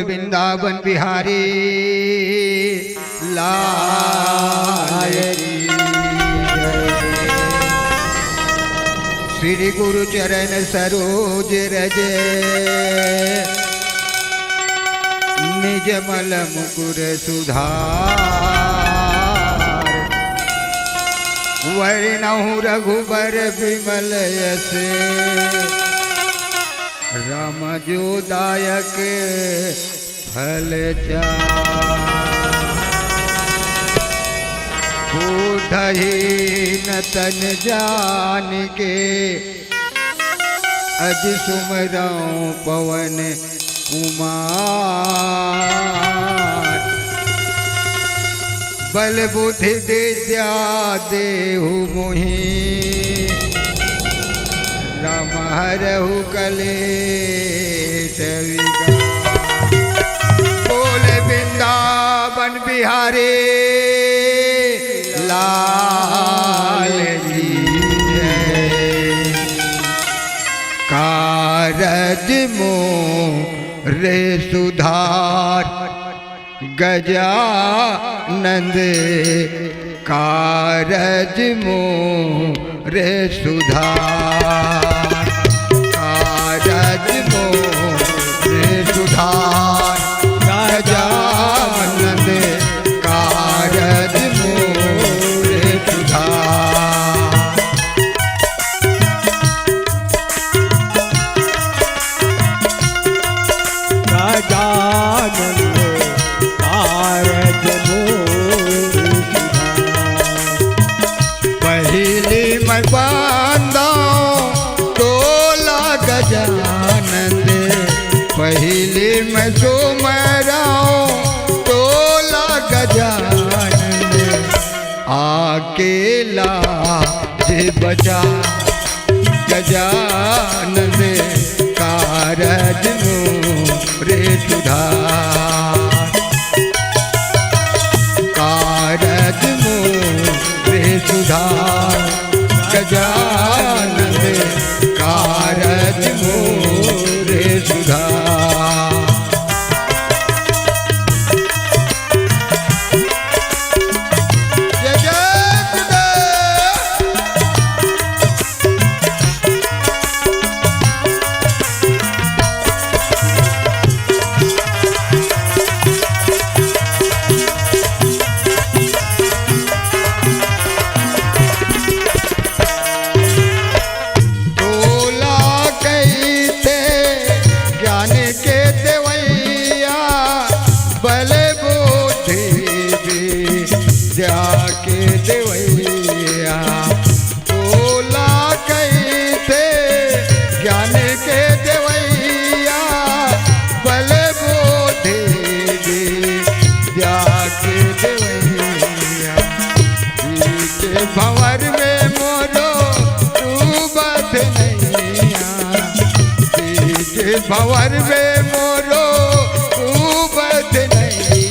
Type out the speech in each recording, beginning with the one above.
वृंदावन बिहारी लाल श्री गुरु चरण सरोज रज निज मल मुकुर सुधार वर्णहु रघुबर विमल यस राम जो दायक फल बूढ़ही न तन जान के अज सुमरऊं पवन कुमार बल बुद्धि विद्या देहु मोहि राम हरहु कलेश विकार बोले वृंदावन बिहारी लाल जी जय। कारज मोरे सुधार गजानंद कारज मोरे सुधार कारज मोरे सुधार गजानंद कारज मोरे सुधार गजानंद कारज मोरे पहली मैं बांधा तोला गजानंद पहली मैं सुमराऊं तोला गजानंद अकेला से बचा गजानंद कारज मोरे सुधार कारज मोरे सुधार गजानंद कारज मोरे सुधार जय जय के देवैया बोला कैसे ज्ञान के देवैया बल बोधे विद्या के देवैया बीच भंवर में मोरो डूबत नैया बीच भंवर में मोरो डूबत नहीं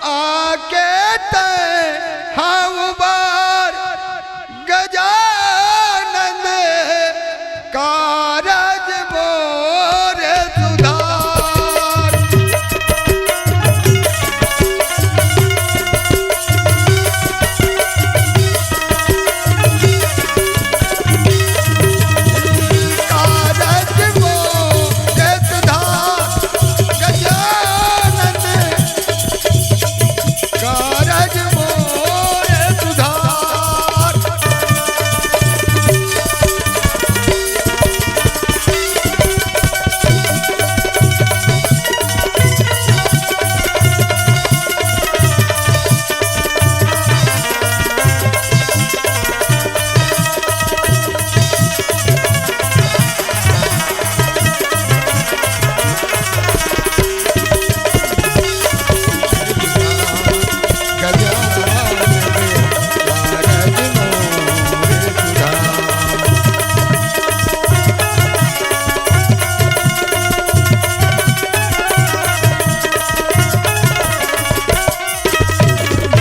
आके तय हम बार गजानन कारज मोर सुधार कारज मोर सुधार गजानन कारज मोर सुधार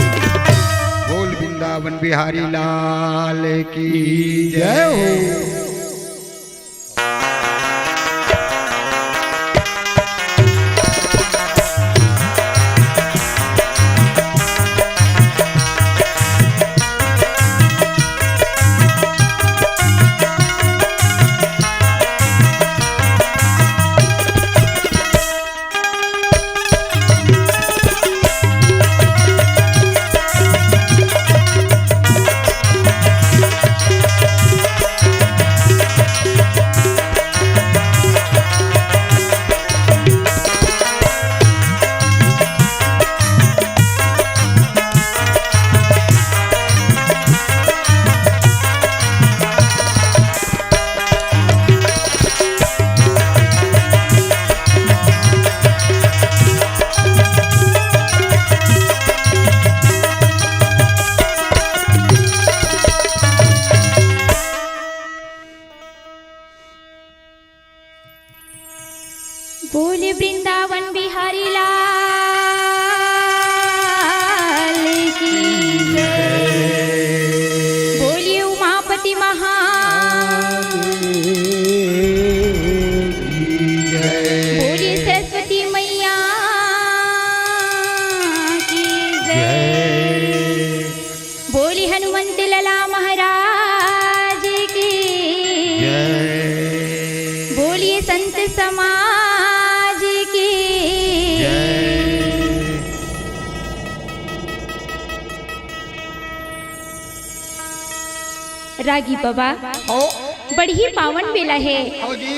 बोल वृंदावन बिहारी लाल की जय हो। बोले वृंदावन बिहारी लाल की जय। बोलिए उमापति बोलिए सरस्वती मैया की जय। बोली हनुमंत लला महाराज की जय बोलिए संत समाज की रागी बाबा हो बड़ी ही पावन बेला है हो जी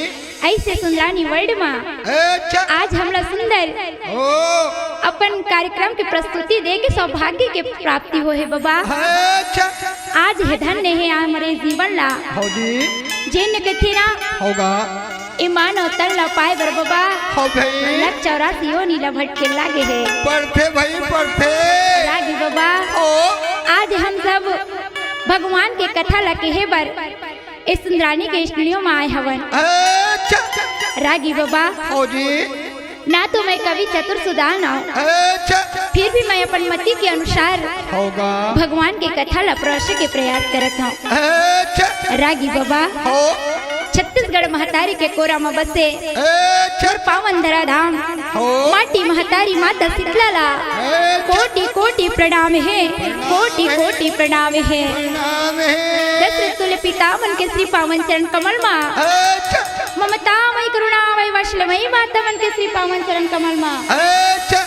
ऐसे सुंदरानी वर्ल्ड में अच्छा आज हमरा सुंदर हो अपन कार्यक्रम के प्रस्तुति दे के सौभाग्य के प्राप्ति हो है बाबा। अच्छा आज है धन्य है हमारे जीवन ला हो जी जिन के थीरा होगा ईमान और तन ला पाए बर बाबा हो भाई लग 84 नीला भटके लागे है पढ़ते भाई पढ़ते रागी बाबा ओ आज हम सब भगवान के कथा ला के बर इस सुंदरानी के स्टूडियो में आए हवन। अच्छा रागी बाबा हो जी ना तो मैं कवि चतुर सुदान हूँ अच्छा फिर भी मैं अपन मति के अनुसार होगा भगवान के कथा ला प्रवेश के प्रयास करत हूँ। अच्छा रागी बाबा हो छत्तीसगढ़ महतारी के कोरा में बसे अच्छा पावन धरा धाम हो माटी महतारी माता शीतला ला कोटि कोटि प्रणाम है कोटि कोटि प्रणाम है। नाम है दशरथ तुल्य पितामन के श्री पावन चरण कमल माँ अच्छा ममतामयी करुणामयी वैष्णवमयी मातावन के श्री पावन चरण कमल माँ अच्छा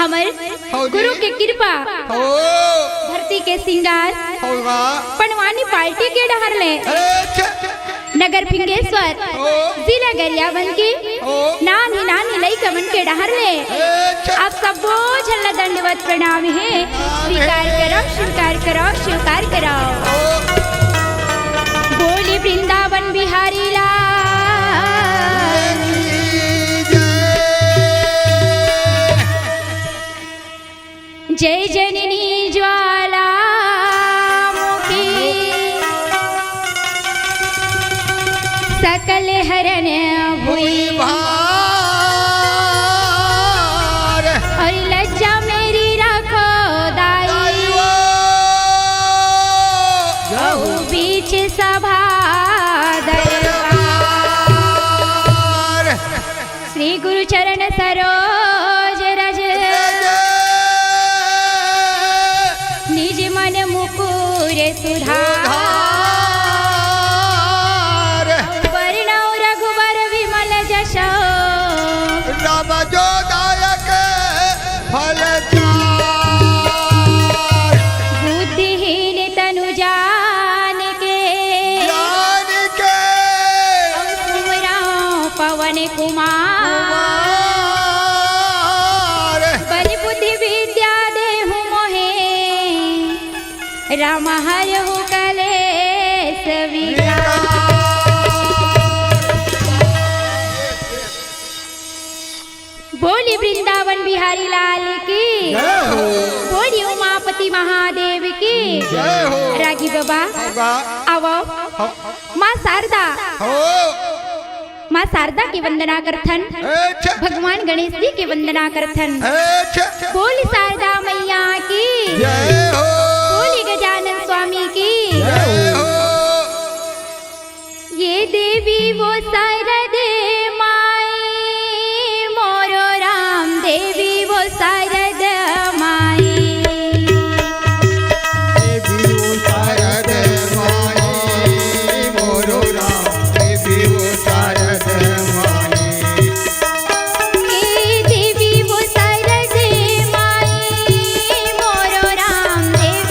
हमर हो जी। गुरु के कृपा हो धरती मूर्ति के सिंगार होगा पनवानी पार्टी के डहरले नगर फिंगेश्वर जिला गरियाबंद के नानी नानी लई कमन के डहरले आप सब झल्ला दंडवत प्रणाम है स्वीकार करो स्वीकार करो स्वीकार करो बोली वृंदावन बिहारी लाल जय जननी ज्वाला सकल हरण हुई भार और लज्जा मेरी रखो दाई बीच सभा दरबार श्री गुरु चरण सरोज रज निज मन मुकुर सुधार राम जो दायक फलचार बुद्धिहीन तनु जान के पवन कुमार बलि बुद्धि विद्या देहु मोहे राम हरहु कलेश विकार बोली वृंदावन बिहारी लाल की बोली उमापति महादेव की रागी बाबा आवो माँ शारदा माँ शारदा की वंदना करथन भगवान गणेश जी की वंदना करथन बोली शारदा मैया की बोली गजानन स्वामी की ये देवी वो शारद देवी वो शारद माई देवी वो शारद माई मोरो राम देवी वो शारद माई देवी वो शारद माई मोरो राम देवी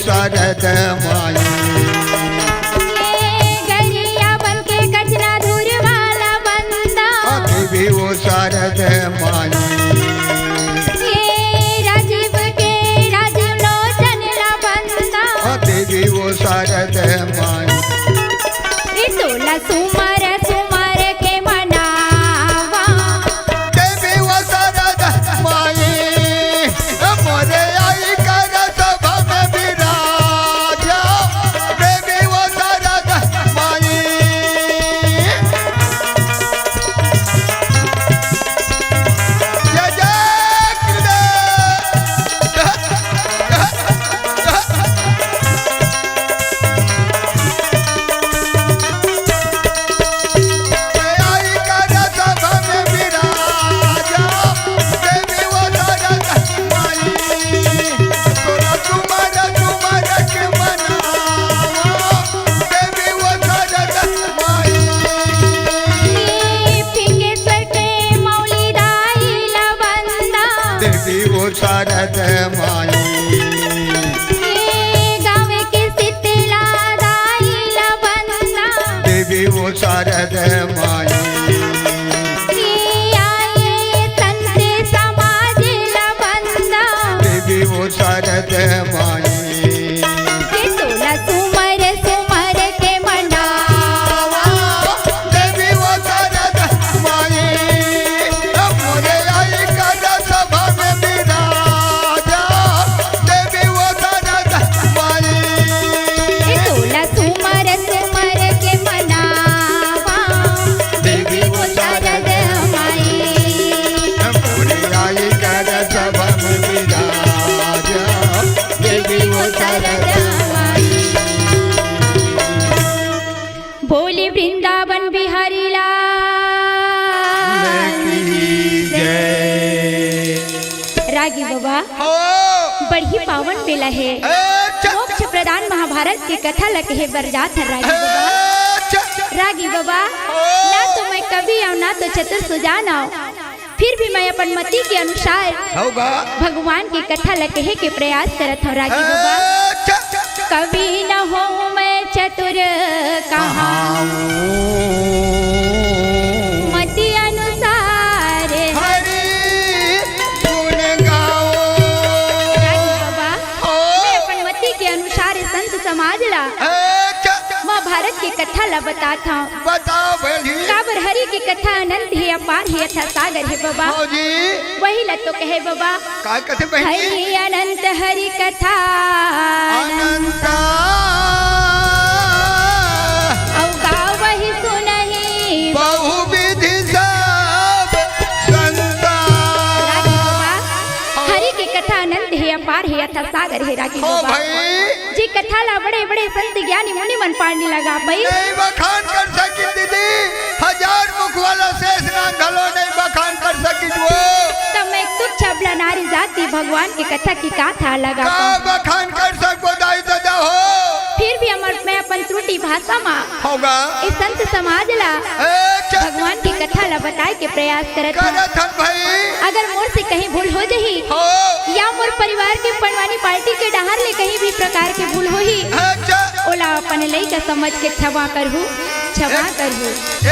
शरद माई ये गरिया बन के कचरा धूर वाला बंदा देवी वो शरद माई ये राजीव के राजीव लोचन ला बंदा देवी वो शरद माई ये 16 सुमर सुमर के मनावा देवी वो शरद माई मोरे आई कर सभा में विराजा देवी वो शरद माई जय जय कृष्ण आई कर सभा में विराजा देवी वो शरद माई तोरा तुमर तुमर के मनावा देवी वो शरद माई ये फिंगेश्वर के मौली दाई ला बंदा देवी वो शरद माई ये गावे के सितला दाई ला बंदा देवी वो शरद माई ये आए संत समाज ला बंदा देवी वो शरद माई ये 16 सुमर सुमर के मनावा देवी वो शरद माई मोरे आई कर सभा में विराजा देवी वो शरद माई ये 16 सुमर सुमर के मनावा देवी वो शरद माई मोरे आई कर सभा में विराजा देवी वो शरद बोले वृंदावन बिहारी लाल की जय रागी बाबा हो बड़ी पावन बेला है मोक्ष प्रदान महाभारत की कथा लगे है बरजात है रागी बाबा रागी बाबा ना तो मैं कवि आऊँ ना तो चतुर सुजान आऊँ फिर भी मैं अपन मति के अनुसार होगा भगवान की कथा लगे है के प्रयास करत हूँ रागी बाबा कवि न हो मैं चतुर कहाँ मति अनुसार हरि गुण गाओ रागी बाबा मैं अपन मति के अनुसार संत समाज ला महाभारत की कथा ला बताता हूँ बताओ भैली काबर हरि की कथा अनंत है अपार है अथा सागर है बाबा हो जी वही ला तो कहे बाबा काय कथे बहनी हरि अनंत हरि कथा अनंता औ गाँव वही सुनही बहुविधि सब संता रागी बाबा हरि की कथा अनंत है अपार है अथा सागर है रागी हो बाबा भाई जी कथा ला बड़े बड़े संत ज्ञानी मुनि मन पाड़ने लगा भाई नहीं बखान कर सकी दीदी 1000 मुख वाला शेष नाम ढलो नहीं बखान कर सकी वो तब मैं तुच्छ छबला नारी जाति भगवान की कथा की गाथा लगा का बखान कर सको दाई दादा हो फिर भी अमर मैं अपन त्रुटि भाषा में होगा इस संत समाज ला भगवान की कथा ला बताए के प्रयास करत हूं। करत हम भाई अगर मोर से कहीं भूल हो जही हो या मोर परिवार के पनवानी पार्टी के डहार ले कहीं भी प्रकार के भूल होही अच्छा ओला अपन लई का समझ के क्षमा करहु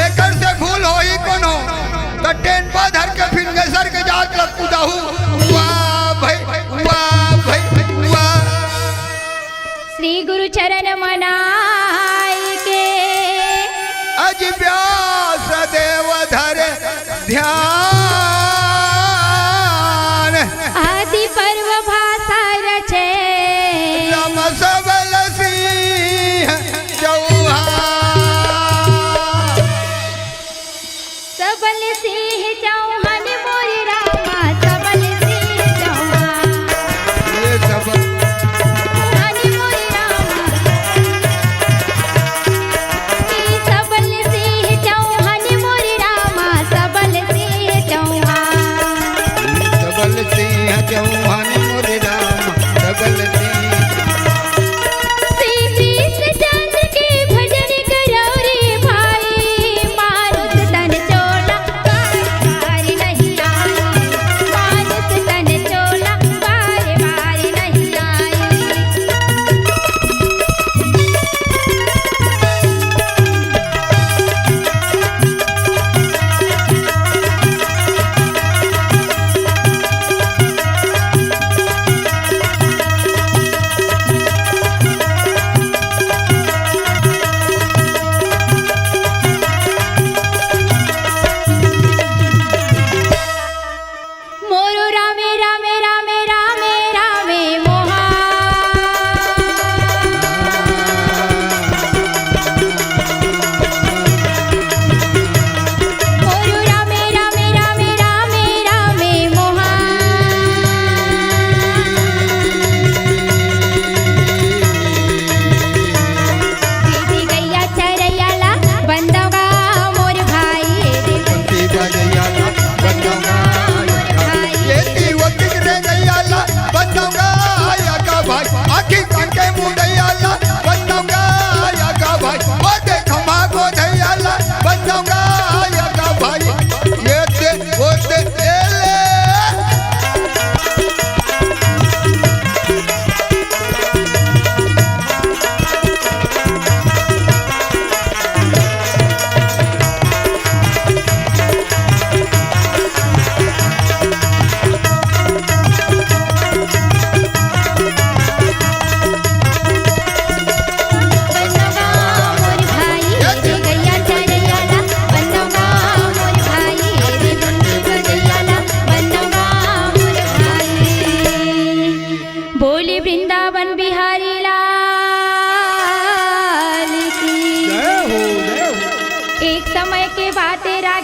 एकर से भूल होई कोनो तो टेन पा धर के फिंगेसर के जात लग कुदाहू वाह भाई वाह श्री गुरु चरण मनाई के अज व्यास देव धर ध्यान आदि पर्व भाषा रचे राम सबल सिंह चौहान सबल सिंह चौहान मोर रामा सबल सिंह चौहान ये सब चौहान मोर रामा सबल सिंह चौहान मोर रामा सबल सिंह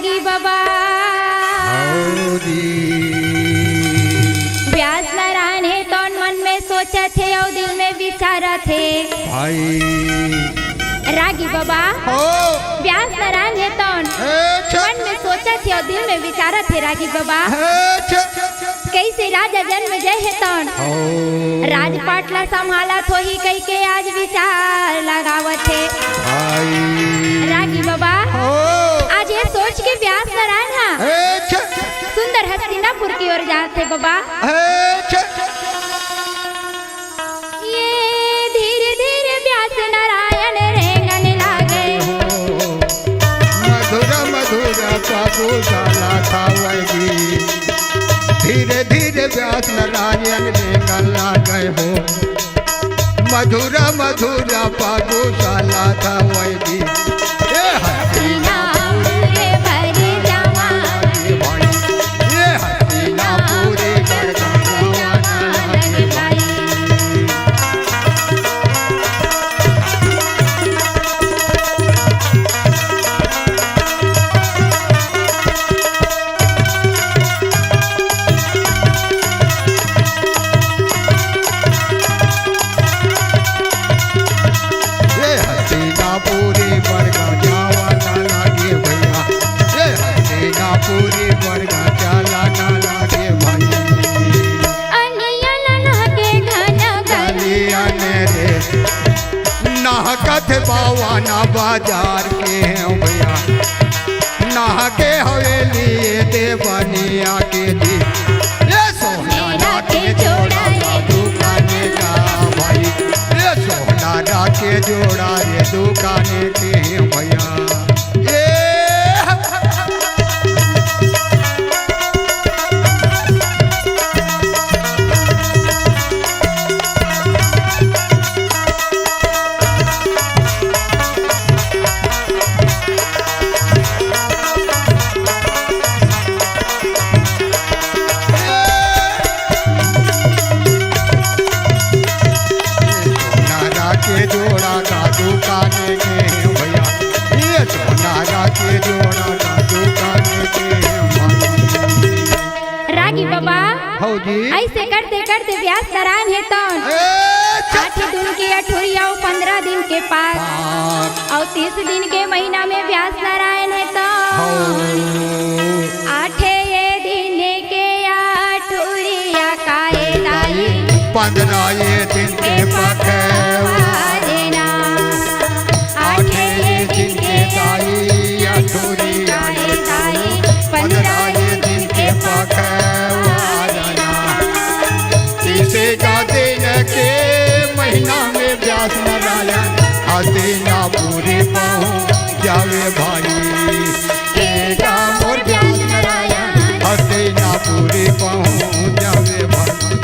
रागी बाबा हो जी व्यास नारायण है तो मन में सोचा थे और दिल में विचारा थे भाई रागी बाबा हो व्यास नारायण है तो मन में सोचा थे और दिल में विचारा थे रागी बाबा कैसे राजा जन्म जय है तो राजपाटला संभाला थो ही कई के आज विचार लगावत थे रागी बाबा आज ये सोच के व्यास नारायण हा सुंदर हस्तिनापुर की ओर जाते बाबा ये धीरे धीरे व्यास नारायण रेंगने लागे मधुर मधुर पागुशाला खावेगी धीरे धीरे व्यास नारायण रेंगन लागे हो मधुर मधुर पागुशाला खावेगी बावाना बाजार के हैं भैया नहा के हवेली देवनिया के जी ये सोना के जोड़ा ये दुकाने का भाई ये सोना के जोड़ा ये दुकाने के हैं भैया ऐसे करते करते व्यास नारायण है तो 8 दिन के अठुरिया 15 दिन के पास और 30 दिन के महीना में व्यास नारायण है तो 8 ये दिन के अठुरिया काए दाई 15 ये दिन के देना 8 ये दिन के दाई अठुरिया दाई 15 ये दिन के के महीना में व्यास नारायण हस्तिनापुरी पहुँच जावे भाई मोर व्यास नारायण हस्तिनापुरी पहुँच जावे भाई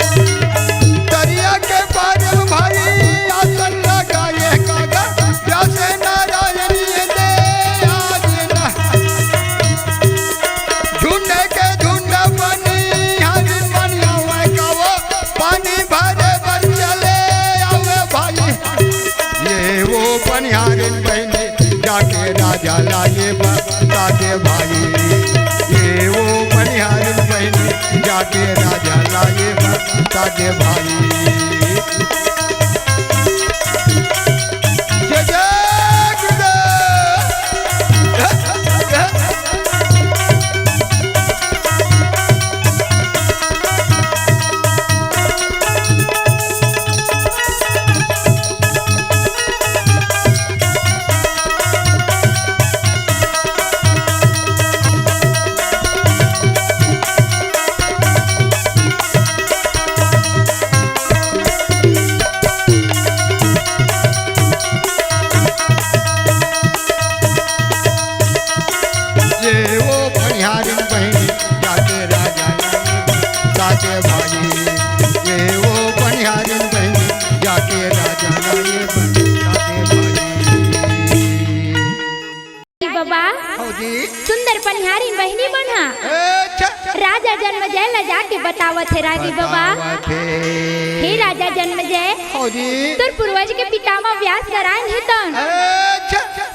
दरिया के बारे में भाई आसन लगाए कागा व्यास नारायण ये दे आज ना झुंडे के झुंड बनी हरी बनिया हुआ कावो पानी भरे पनिहारिन बहने जाके राजा लाए बता दे भाई ये वो पनिहारिन बहने जाके राजा लाए बता दे भाई जय जय गुरुदेव सुंदर पनिहारी बहनी बना राजा जन्म जय ला जाके बतावत है रागी बाबा हे राजा जन्म जय तुर पूर्वज के पितामह व्यास नारायण है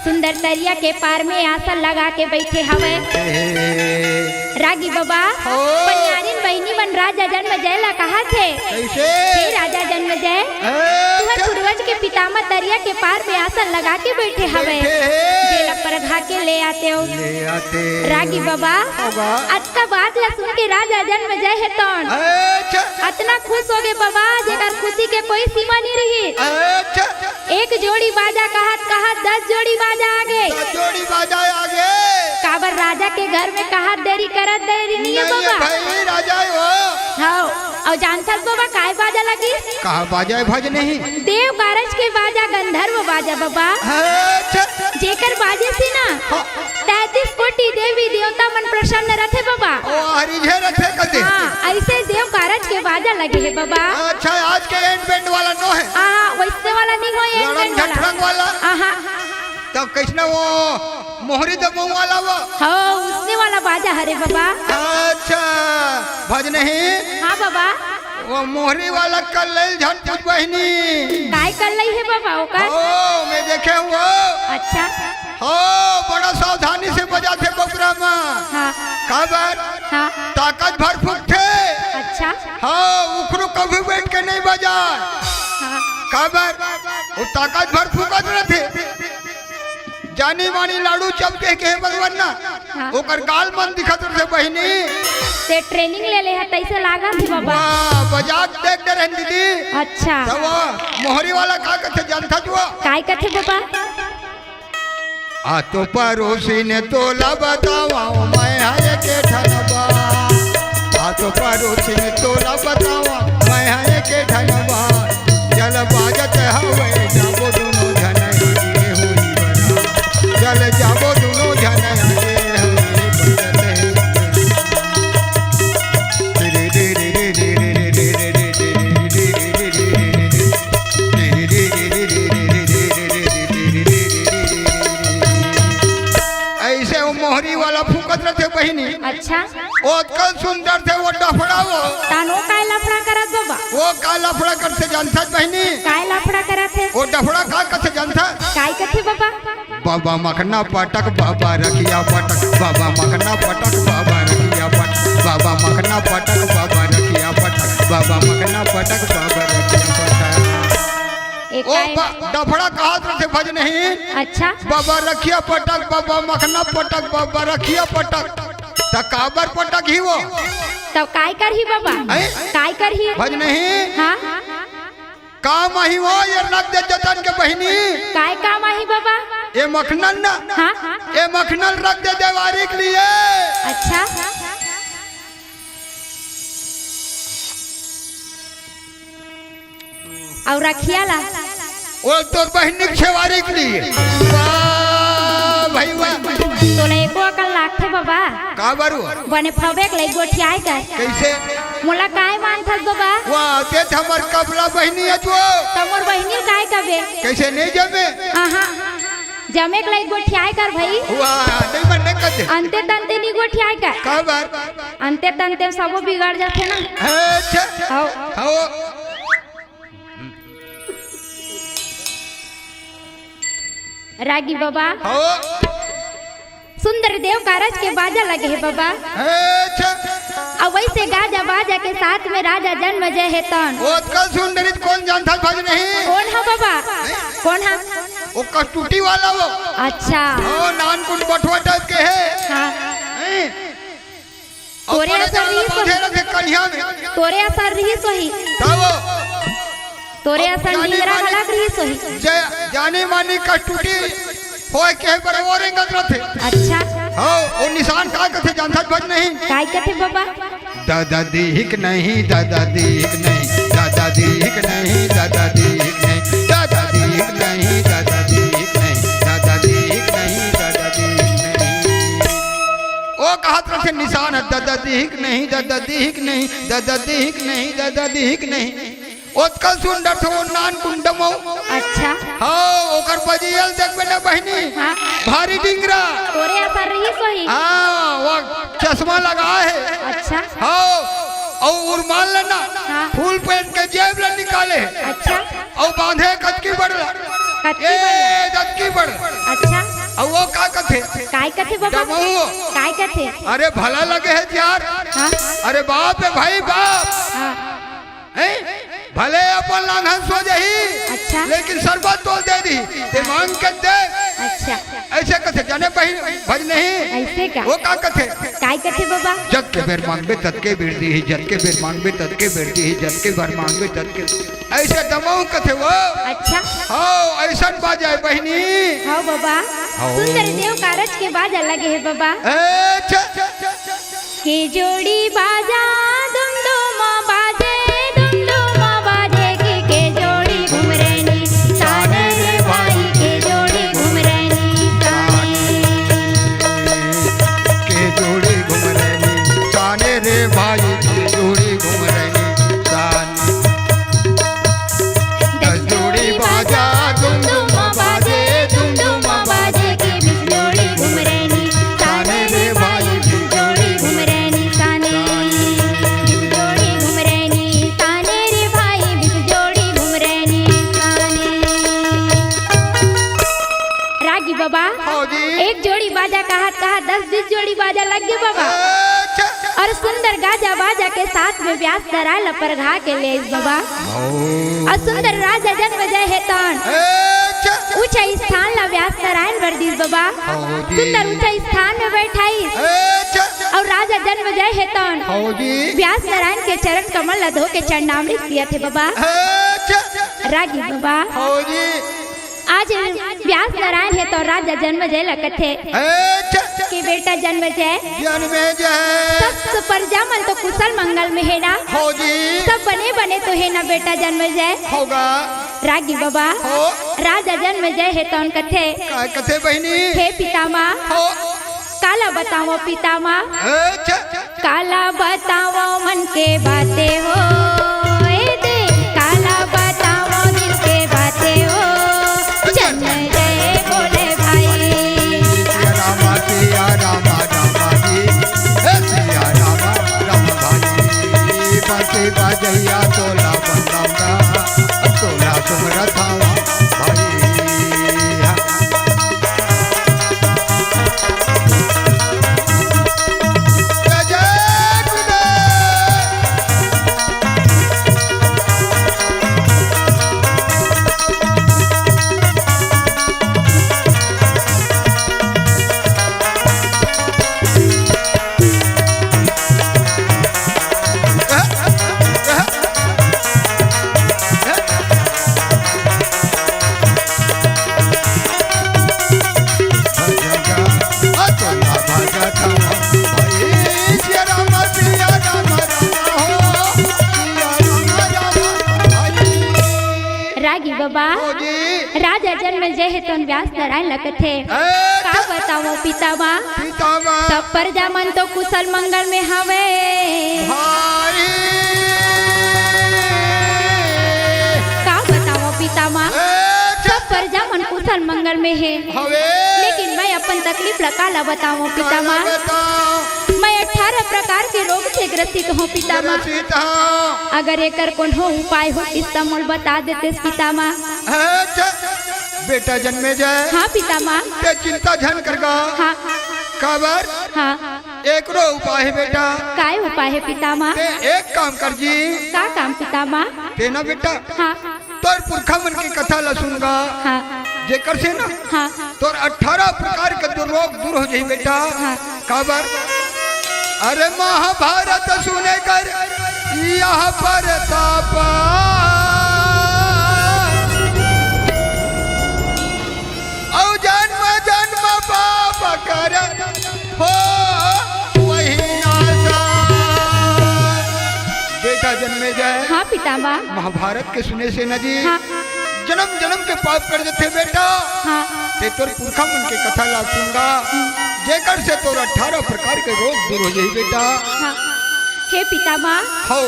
सुंदर तरिया के पार में आसन लगा के बैठे हवे रागी बाबा पनियारिन बहनी मन राजा जन्म जय ला कहा थे कैसे हे राजा जन्म जय तुह पूर्वज के पितामह तरिया के पार में आसन लगा के बैठे हवे जेला पर घा के ले आते हो रागी बाबा आज का बात ला सुन के राजा जन्म जय है तौन इतना खुश हो गए बाबा जेकर खुशी के कोई सीमा नहीं रही एक जोड़ी बाजा कहत 10 जोड़ी बाजा आगे काबर राजा के घर में कहा देरी करत देरी नहीं है बाबा राजा हो हाँ और जानता बाबा काय बाजा लगी कहा बाजा भज नहीं देव कारज के बाजा गंधर्व बाजा बाबा जेकर बाजे से ना 33 कोटि देवी देवता मन प्रसन्न रथे बाबा हरिझे रथे कते हाँ ऐसे देव कारज के बाजा लगे है बाबा अच्छा आज के एंड बैंड वाला नो है हाँ वैसे वाला नहीं हो एंड बैंड वाला हाँ तब कैसना वो मोहरी दबों वाला वो हाँ उसने वाला बाजा हरे बाबा अच्छा भज नहीं हाँ बाबा वो मोहरी वाला कल लेल झट झट बहनी काय कर ली है बाबा ओकर ओ मैं देखे वो अच्छा हो बड़ा सावधानी से बजा थे बकरा में हाँ काबर हाँ ताकत भर फूक थे अच्छा हाँ उखरू कभी बैठ के नहीं बजा हाँ काबर वो ताकत भर फूकत रहे जानी मानी लाडू चमके के भगवान ना हाँ। ओकर गाल मन दिखत रहे बहिनी ते ट्रेनिंग ले ले है तैसे लागा थी बाबा वाह बजाक देख दे रहे दीदी अच्छा तो वो मोहरी वाला का कथे जानता जो काय कथे बाबा आ तो पड़ोसी ने तोला बतावा मैं हरे के ठनबा आ तो पड़ोसी ने तोला बतावा मैं हरे के ठनबा जल बाजत हवे जाबो दोनों जन चल जाबो दोनों जन ऐसे वो मोहरी वाला फूकत रहे बहिनी अच्छा वो कल सुंदर थे वो डफड़ा वो तानो काय लफड़ा करत बाबा वो का लफड़ा करते जानता बहिनी काय लफड़ा करत है वो डफड़ा का कथे जानता काय कथे बाबा बाबा मखना पटक बाबा रखिया पटक बाबा मखना पटक बाबा रखिया पटक बाबा मखना पटक बाबा रखिया पटक बाबा मखना पटक बाबा रखिया पटक एक ओ काय डफड़ा कहात रहे भज नहीं अच्छा बाबा रखिया पटक बाबा मखना पटक बाबा रखिया पटक तकाबर पटक ही वो तब काय करही बाबा हैं? काय करही भज नहीं हाँ काम ही वो ये रख दे जतन के बहिनी काय काम आही बाबा ये मखनल ना हाँ ये मखनल रख दे देवारी के लिए अच्छा और रखिया ला वो तो बहनी छेवारी के लिए वाह भाई वाह तो ले को अकल लागथे बाबा का बारू बने फबेक ले गोठियाई कर कैसे मोला काय मानथस बाबा वाह ते हमर कबला बहनी है जो तमोर बहिनी काय कबे कैसे नहीं जमे हाँ जमे के लिए गोठियाई कर भाई वाह नहीं बनने कदे अंते तंते नहीं गोठियाई कर का बार अंते तंते सबो बिगड़ जाते ना अच्छा आओ आओ रागी बाबा आओ सुंदर देव कारज के बाजा लगे है बाबा अच्छा अब वैसे गाजा बाजा के साथ में राजा जन्म जय है तन वो कल सुंदरी कौन जानता भज नहीं कौन है बाबा कौन है वो कस्तूटी वाला वो अच्छा ओ नान कुंड बटवा टाइप के है हाँ हैं? और तोरे बड़े असर जान रही बांधे रखे कन्या में तोरे असर रही सोही तावो तोरे असर निंगरा अलग रही सोही जय जानी मानी कस्तूटी होए के बरोबर रंगत रथे अच्छा हो वो निशान का कथे जानता भज नहीं काय कथे बाबा दादा दीक नहीं दादा दीक नहीं दादा दीक नहीं दादा दीक नहीं दादा दीक नहीं दादा दीक नहीं दादा दीक नहीं दादा दीक नहीं ओ कहत रखे निशान है दादा दीक नहीं दादा दीक नहीं दादा दीक नहीं दादा दीक नहीं ओतकल सुंदर थो नान कुंडमो अच्छा हां ओकर बजियल देखबे ना बहिनी हाँ भारी डिंगरा तोरे असर रही सोही हां वो चश्मा लगा है अच्छा हाँ और उर्माल लेना हाँ। फूल पहन के जेब ले निकाले अच्छा और बांधे कचकी बड़ कच्ची ए बड़ी कचकी बड़ अच्छा और वो का कथे काय कथे बाबा दमऊ काय कथे अरे भला लगे है यार हाँ अरे बाप है भाई बाप हाँ हैं? भले अपन लांघन सो जही अच्छा। लेकिन शरबत तो दे दी ते मांग के दे अच्छा ऐसे कथे जाने बहन भज नहीं ऐसे का वो का कथे काय कथे बाबा जग के बेर मांगबे तद के बेर दी जग के बेर मांगबे तद के बेर दी जग के बेर मांगबे तद के ऐसे दमाऊ कथे वो अच्छा हाँ ऐसा बाजाए बहनी हाँ बाबा हाँ। सुंदर देव कारज के बाजा लगे है बाबा ए, छ, छ, छ, छ। के जोड़ी बाजा दुम दुम बाजे के जोड़ी घूम रही सारे रे भाई के जोड़ी घूम रही के जोड़ी घूम रही ताने रे भाई के जोड़ी घूम रही तान दस जोड़ी बाजा दुम दुम बाजे के बीच जोड़ी घूम रही सारे रे भाई की जोड़ी घूम रही साने जोड़ी घूम रही साने रे भाई बीच जोड़ी घूम रही साने रागी बाबा हाँ जी। एक जोड़ी बाजा कहा 10-20 जोड़ी बाजा लग गए बाबा और सुंदर गाजा बाजा के साथ में व्यास दराल पर घा के ले बाबा और सुंदर राजा जन्म जय है तन ऊंचा स्थान ला व्यास नारायण वर्दीस बाबा सुंदर ऊंचा स्थान में बैठाई और राजा जन्म जय है तन व्यास नारायण के चरण कमल ला धो के चरणामृत दिया थे बाबा रागी बाबा आज व्यास नारायण है तो राजा जन्म जय लकथे कि बेटा जन्म जय सब प्रजामल तो कुशल मंगल में है ना सब बने बने तो है ना बेटा जन्म जय होगा रागी बाबा राजा जन्म जय है तो कथे कथे बहनी हे पितामा काला बताओ पितामा काला बताओ मन के बातें हो ए दे काला बताओ दिल के बातें हो जन्म जय बोले भाई सिया रामा रामा जी सिया रामा रामा भाई बाजे बाजैया तोला बंदाऊंगा तोला सुमरा थावा भाई रागी बाबा राजा जन्म जय है तो व्यास नारायण लकथे का बताओ पितामा सब प्रजा मन तो कुशल मंगल में हवे का बताओ पितामा सब प्रजा मन कुशल मंगल में है लेकिन मैं अपन तकलीफ लकाला बताओ पितामा मैं 18 प्रकार के रोग से ग्रसित हूँ पितामा अगर एकर कोनो उपाय हो इसका मोल बता देते पितामा बेटा जन्मे जाए हाँ पितामा ते चिंता झन करगा हाँ काबर हाँ एक रो उपाय है बेटा काय उपाय है पितामा ते एक काम कर जी का काम पितामा ते ना बेटा हाँ तोर पुरखा मन की कथा ला सुनगा हाँ जेकर से ना हाँ तोर 18 प्रकार के दुर्रोग दूर हो जाई बेटा हाँ। काबर अरे महाभारत सुने कर यह पर तापा औ जन्म जन्म पाप कर हो वही नासा बेटा जन्मे जाए हाँ पितामा महाभारत के सुने से न जी हाँ जन्म जन्म के पाप कर देते बेटा हाँ ते तोर पुरखा मन के कथा ला सुनगा जेकर से तोर 18 प्रकार के रोग दूर हो जाई बेटा हाँ हे पितामा हो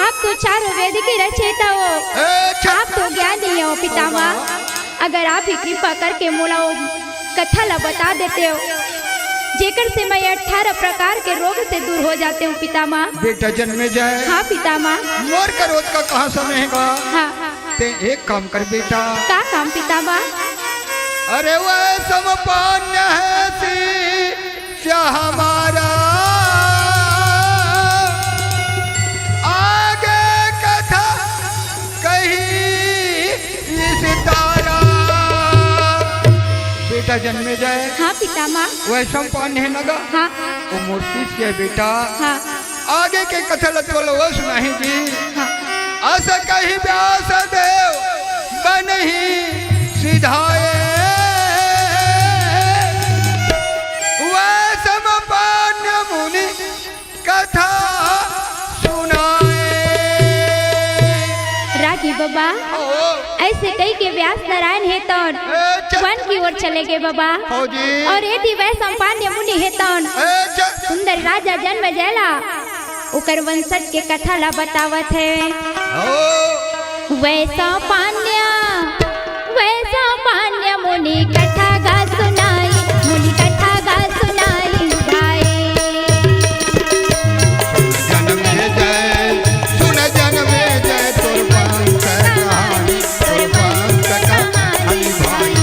आप तो चारों वेद के रचयिता हो आप तो ज्ञानी हो पितामा अगर आप ही कृपा करके मोला वो कथा ला बता देते हो जेकर से मैं 18 प्रकार के रोग से दूर हो जाते हूँ पितामा बेटा जन्मे जाए हाँ पितामा मोर का रोज का कहाँ समय है हाँ ते एक काम कर बेटा का काम पितामा अरे वह समपान्य है शिष्य हमारा, आगे कथा कही इस तारा। बेटा जन्मे जाए। हाँ पितामह। वह समपान्य है नगा। हाँ वो मूर्ति से बेटा। हाँ आगे के कथा लतोलो वो सुनाही जी। हाँ। अस कही व्यास देव बनही सिधाए, वह समपान्य मुनि कथा सुनाए। रागी बाबा ऐसे कई के व्यास नारायण है तौन वन की ओर चले गए बाबा। और ये दिवय संपान्य मुनि है तौन सुंदर राजा जन्म जयला उकर वंशज के कथा ला बतावत है। वैसा पान्य मुनि कथा गा सुनाई, मुनि कथा गा सुनाई भाई। जन्मे जय सुन जन्मे जय तुरवंश कहानी, तुरवंश कहानी भाई।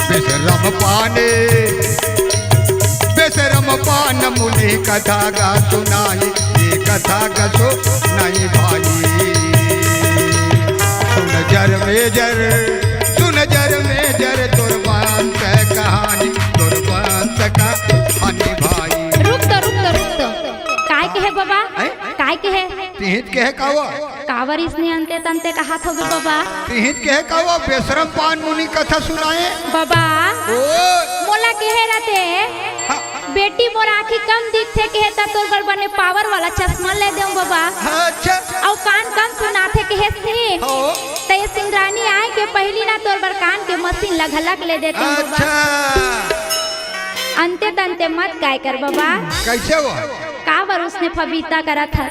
बेशरम पाने बेशरम पान मुनि कथा गा सुनाई, ये कथा गा सुनाई भाई। सुन जर में जर तुरवंश कहानी, तुरवंश कहानी भाई। रुक तो काय के है बाबा? काय के है? तिहित के है कावा? कावर इसने अंते तंते कहा था बाबा। तिहित के है कावा बेशरम पान मुनि कथा सुनाए बाबा। ओ मोला के है रहते हाँ। बेटी मोर आँखी कम दिखते के है तोर बर बने पावर वाला चश्मा ले देऊं बाबा। अच्छा और कान कम सुनाते के है सी ते सिंदरानी आए के पहली ना तोर बर कान के मशीन लगलक ले देते हूं बाबा। अच्छा अंते तंते मत काय कर बाबा। कैसे वो काबर उसने फबीता करा था?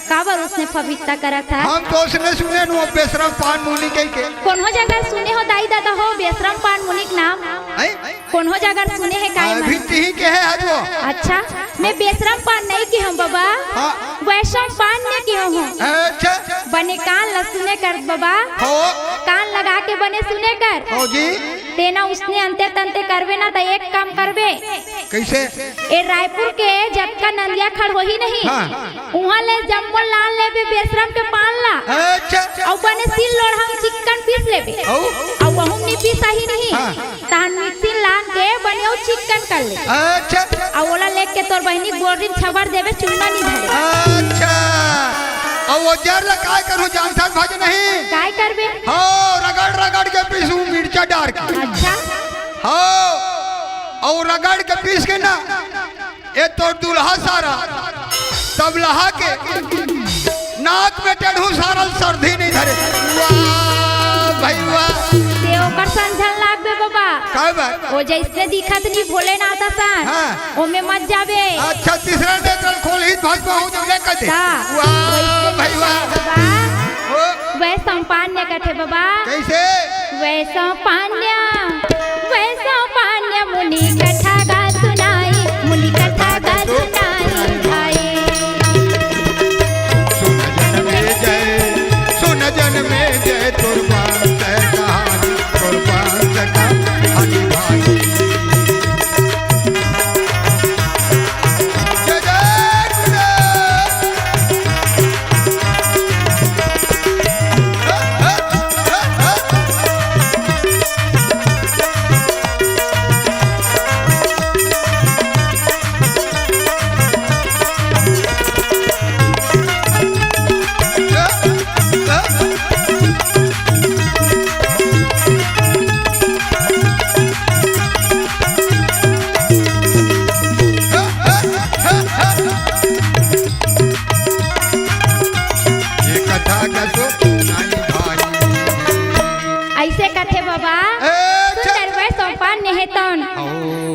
काबर उसने फबीता करा था? हम तो उसने सुने नु बेशरम पान मुनि के कौन हो जगह सुने हो दाई दादा हो बेशरम पान मुनि के नाम? कौन हो जगह सुने है काय में? अभी तिही के है आज वो। अच्छा मैं बेशरम पान नहीं की हूँ बाबा। हाँ। वैष्णव पान ने की हूँ। अच्छा बने कान ल सुने कर बाबा। हो कान लगा के बने सुने कर। हो जी तेना उसने अंते तंते करवे ना तो एक काम करवे। कैसे? ए रायपुर के जब का नंदिया खड़ हो ही नहीं हाँ। वहाँ ले जम्मो लाल ले बे बेशरम के पान ला। अच्छा और बने सिल लोड़ हम चिकन पीस ले बे। और वहाँ नहीं पीसा ही नहीं हाँ। तान मिक्सी लान के बने वो चिकन कर ले। अच्छा और ओला लेके के तोर बहनी गोरिन छबर देवे चुन्ना नहीं धरे। अच्छा अब वो जर ला काय करूं जानता भाज नहीं काय करबे? हो रगड़ रगड़ के पीसू मिर्चा डाल के। अच्छा हो और रगड़ के पीस के ना ये तो दूल्हा सारा तब लहा के नाक में टेढ़ू सारा सर्दी नहीं धरे। वाह भाई वाह ते ओकर संझल लागबे बाबा। काय बात? वो जैसे दिखत नहीं भोलेनाथ सन हाँ। ओमे मत जाबे। अच्छा तीसरा नेत्र खोल ही भाजपा हूं जब ले कहते वाह भाई वाह। बाबा ओ वै संपान्य कथे बाबा। कैसे? वै संपान्य मुनि कथा गा सुनाई, मुनि कथा गा सुनाई भाई। सुन जन्मे जय तुरवंश कहानी, तुरवंश कहानी भाई। जय जय ऐसे कथे बाबा। सुंदर वै संपान्य है तौन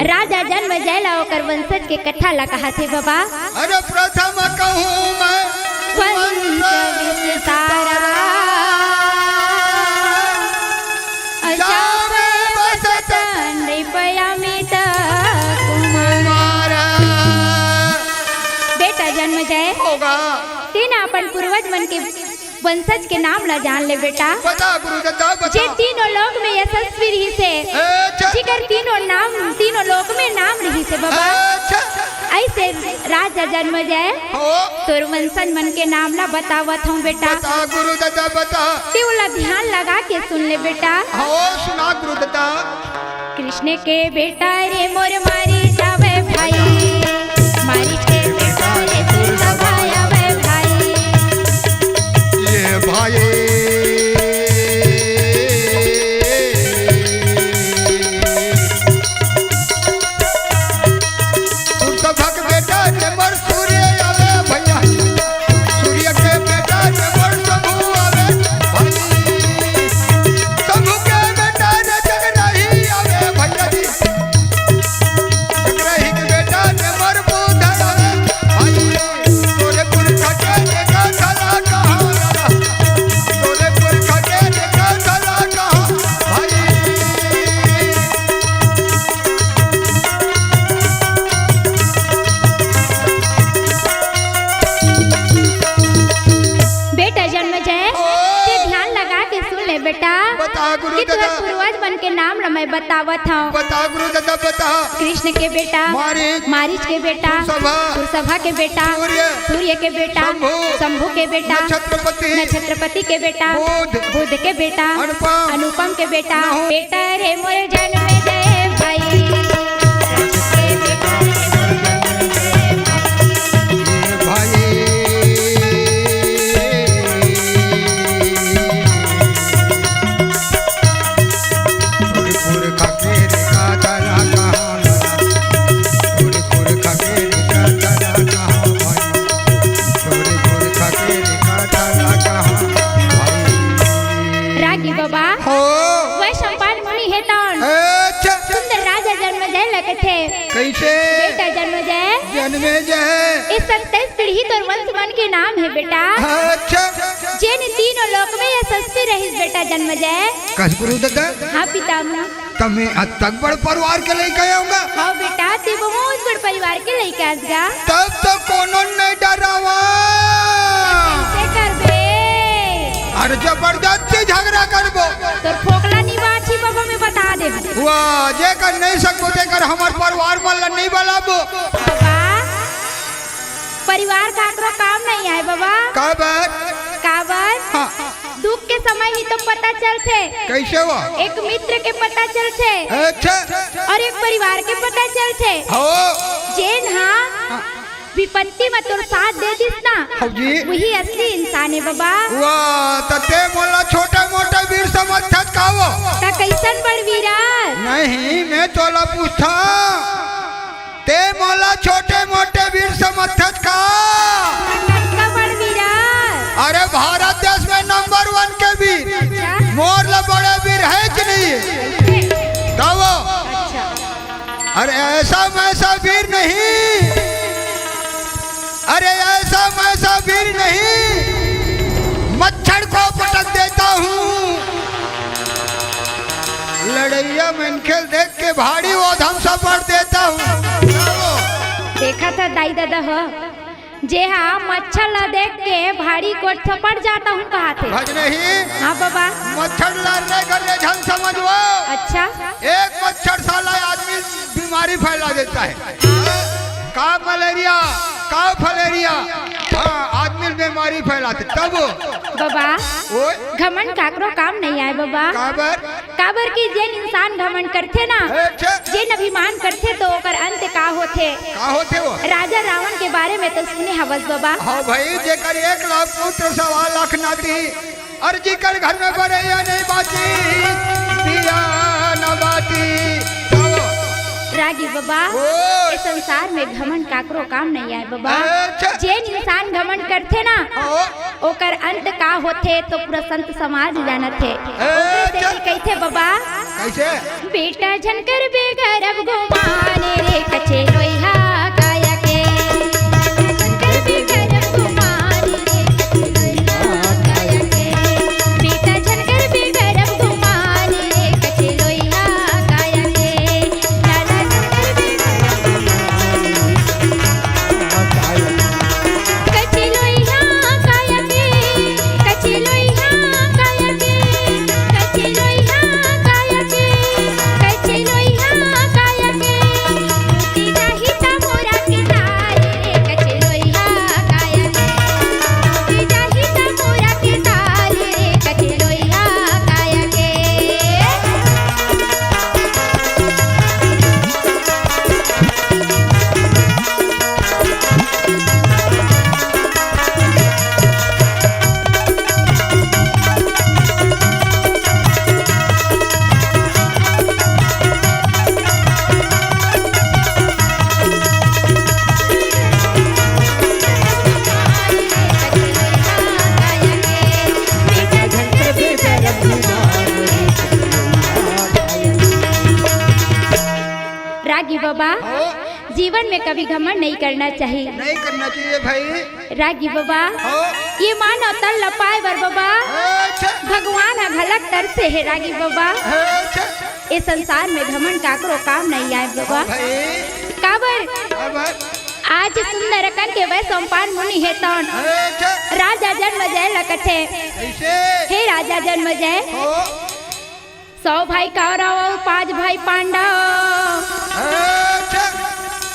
राजा जन्म जयला ओकर वंशज के कथा ला कहा थे बाबा। अरे प्रथम कहूँ मैं वंश विस्तारा जावे बसत नृपयामित कुमार। बेटा जन्म जय होगा तेना अपन पूर्वज मन के वंशज के नाम ला जान ले बेटा। बता गुरुदत्ता जे बता। तीनों लोक में यशस्वी रही से, अच्छा जिकर तीनों लोक में नाम रही से बाबा। अच्छा ऐसे राजा जन्म जय हो तोर वंशज मन के नाम ला बतावत हूँ बेटा। बता गुरुदत्ता बता। तेवला ध्यान लगा के सुन ले बेटा। हो सुना गुरुदत्ता। कृष्ण के बेटा रे मोर मारी जावे भाई, मारी के बेटा रे तोर सभाया वे भाई। ये भाई तुम तो भग बेटा जमर सूर्य आवे भैया, सूर्य के बेटा जमर शंभु आवे भाई, शंभु के बेटा जग नहीं आवे भैया जी, जगरही के बेटा जमर बुध आवे भाई, तोरे पुरखा के देखा थला कहाँ लाला, तोरे पुरखा के देखा थला कहाँ भाई। बेटा जन्म जय ते ध्यान लगा के सुन ले बेटा। बता कि गुरुदत्ता तुहर पूर्वज बन के नाम ला मैं बतावत हूँ। बता गुरुदत्ता बता। कृष्ण के बेटा मारीच, मारीच के बेटा पुरसभा, पुरसभा के बेटा सूर्य, सूर्य के बेटा शंभु, शंभु के बेटा नक्षत्रपति, नक्षत्रपति के बेटा बुध, बुध के बेटा अनुपम, अनुपम के बेटा नहुष, बेटा रे मोर जन्म जय भाई। रागी बाबा वह सम्पान मुनि है तौन सुंदर राजा जन्म जय लगे थे। कैसे बेटा जन्म जय जन्मे जय इस 27 पीढ़ी तोर वंश मन के नाम है बेटा। अच्छा जिन तीनों लोक में यशस्वी रहिस बेटा जन्म जय। कस गुरुदत्ता हाँ पितामह। तमें आज तक बड़ परिवार के लेके आऊंगा। हाँ बेटा ते बहुत बड़ परिवार के लेके आसगा। तब तो कोनो नहीं डरावा। कैसे करबे? अरे जबरदस्ती झगड़ा करबो तोर फोकला निवासी बाबा में बता दे। वाह जे कर नहीं सकबो ते कर हमार परिवार वाला नहीं बलाबो। बाबा परिवार काकरो काम नहीं आए बाबा। काबर काबर हाँ दुख के समय ही तो पता चलते। कैसे हुआ एक मित्र के पता चलते अच्छा और एक परिवार के पता चलते। हो जेन हाँ विपत्ति में तोर साथ दे दिस ना हो जी वही असली इंसान है बाबा। वाह तते मोला छोटा मोटा वीर समर्थक कावो ता कैसन बड़ वीरार। नहीं मैं तोला पूछता ते मोला छोटे मोटे वीर समर्थक का। का बड़ वीरार। अरे भारत देश में नंबर 1 के वीर अच्छा मोर ला बड़े वीर है कि नहीं तब अच्छा अरे ऐसा वैसा वीर नहीं, अरे ऐसा वैसा वीर नहीं, मच्छर को पटक देता हूँ। लड़ैया में खेल देख के भारी वो धम सा पड़ देता हूँ। देखा था दाई दादा हो जे हाँ मच्छर ला देख के भारी कोट थपड़ जाता हूँ कहा थे। भज नहीं हाँ बाबा मच्छर लड़ने कर ले झन समझो। अच्छा एक मच्छर साला आदमी बीमारी फैला देता है। का मलेरिया का फलेरिया हाँ आदमी बीमारी फैलाते तब बाबा ओए घमंड काकरो काम नहीं आए बाबा। काबर काबर की जेन इंसान घमंड करते ना अच्छा जेन अभिमान करते तो ओकर अंत का होते। का होते वो राजा रावण के बारे में तो सुने हवस बाबा। हाँ भाई जेकर 1 लाख पुत्र 1.25 लाख नाती अर्जी कर घर में बड़े या नहीं बाती दिया न बाती रागी बाबा ओए इस संसार में घमंड काकरो काम नहीं आए बाबा। अच्छा जेन इंसान घमंड करते ना ओ ओकर अंत का होते तो पूरा संत समाज जानत थे। ओकरे से भी कहते बाबा कैसे बेटा झनकर बेगरब घुमाने रे कचे लोहा काया के झनकर बेगरब घुमाने रे कचे लोहा काया के बेटा झनकर बेगरब घुमाने रे कचे लोहा काया के लाला झनकर बेगरब घुमाने कचे लोहा काया के कचे बाबा हो जीवन में कभी घमंड नहीं करना चाहिए। नहीं करना चाहिए भाई। रागी बाबा हो ये मानो तल लपाए बर बाबा अच्छा भगवान घलक तर से है रागी बाबा। अच्छा इस संसार में घमंड काकरो काम नहीं आए बाबा। भाई काबर अब आज सुंदर कन के वह सोमपान मुनि है तौन अच्छा राजा जन्म जय लकठे ऐसे हे राजा जन्म जय हो 100 भाई कौरव 5 भाई पांडव। अच्छा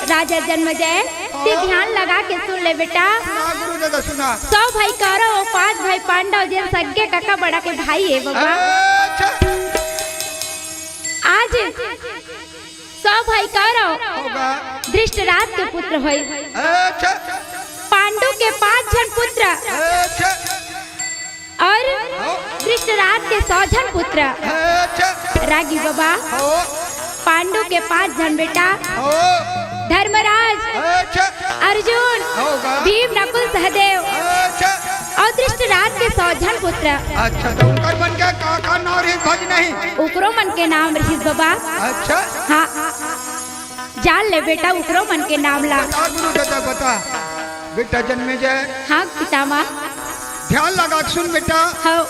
राजा जन्म जय ते ध्यान लगा के सुन ले बेटा। सुना गुरु दादा सुना 100 भाई कौरव और 5 भाई पांडव जिन सगे काका बड़ा के भाई है बाबा। अच्छा आज 100 भाई कौरव होगा धृष्टराज के पुत्र होय अच्छा पांडु के 5 जन पुत्र अच्छा और धृष्टराज के 100 जन पुत्र। अच्छा रागी बाबा हो पांडु के 5 जन बेटा हो धर्मराज अच्छा अर्जुन होगा भीम नकुल सहदेव अच्छा और धृष्टराज के 100 जन पुत्र। अच्छा तो उनकर बन के काका नौरी भज नहीं उकरो मन के नाम रहीस बाबा। अच्छा हाँ जान ले बेटा उकरो मन के नाम ला। बता गुरु दादा बता बेटा जन्मे जाए हाँ पितामा ध्यान लगा के सुन बेटा हाँ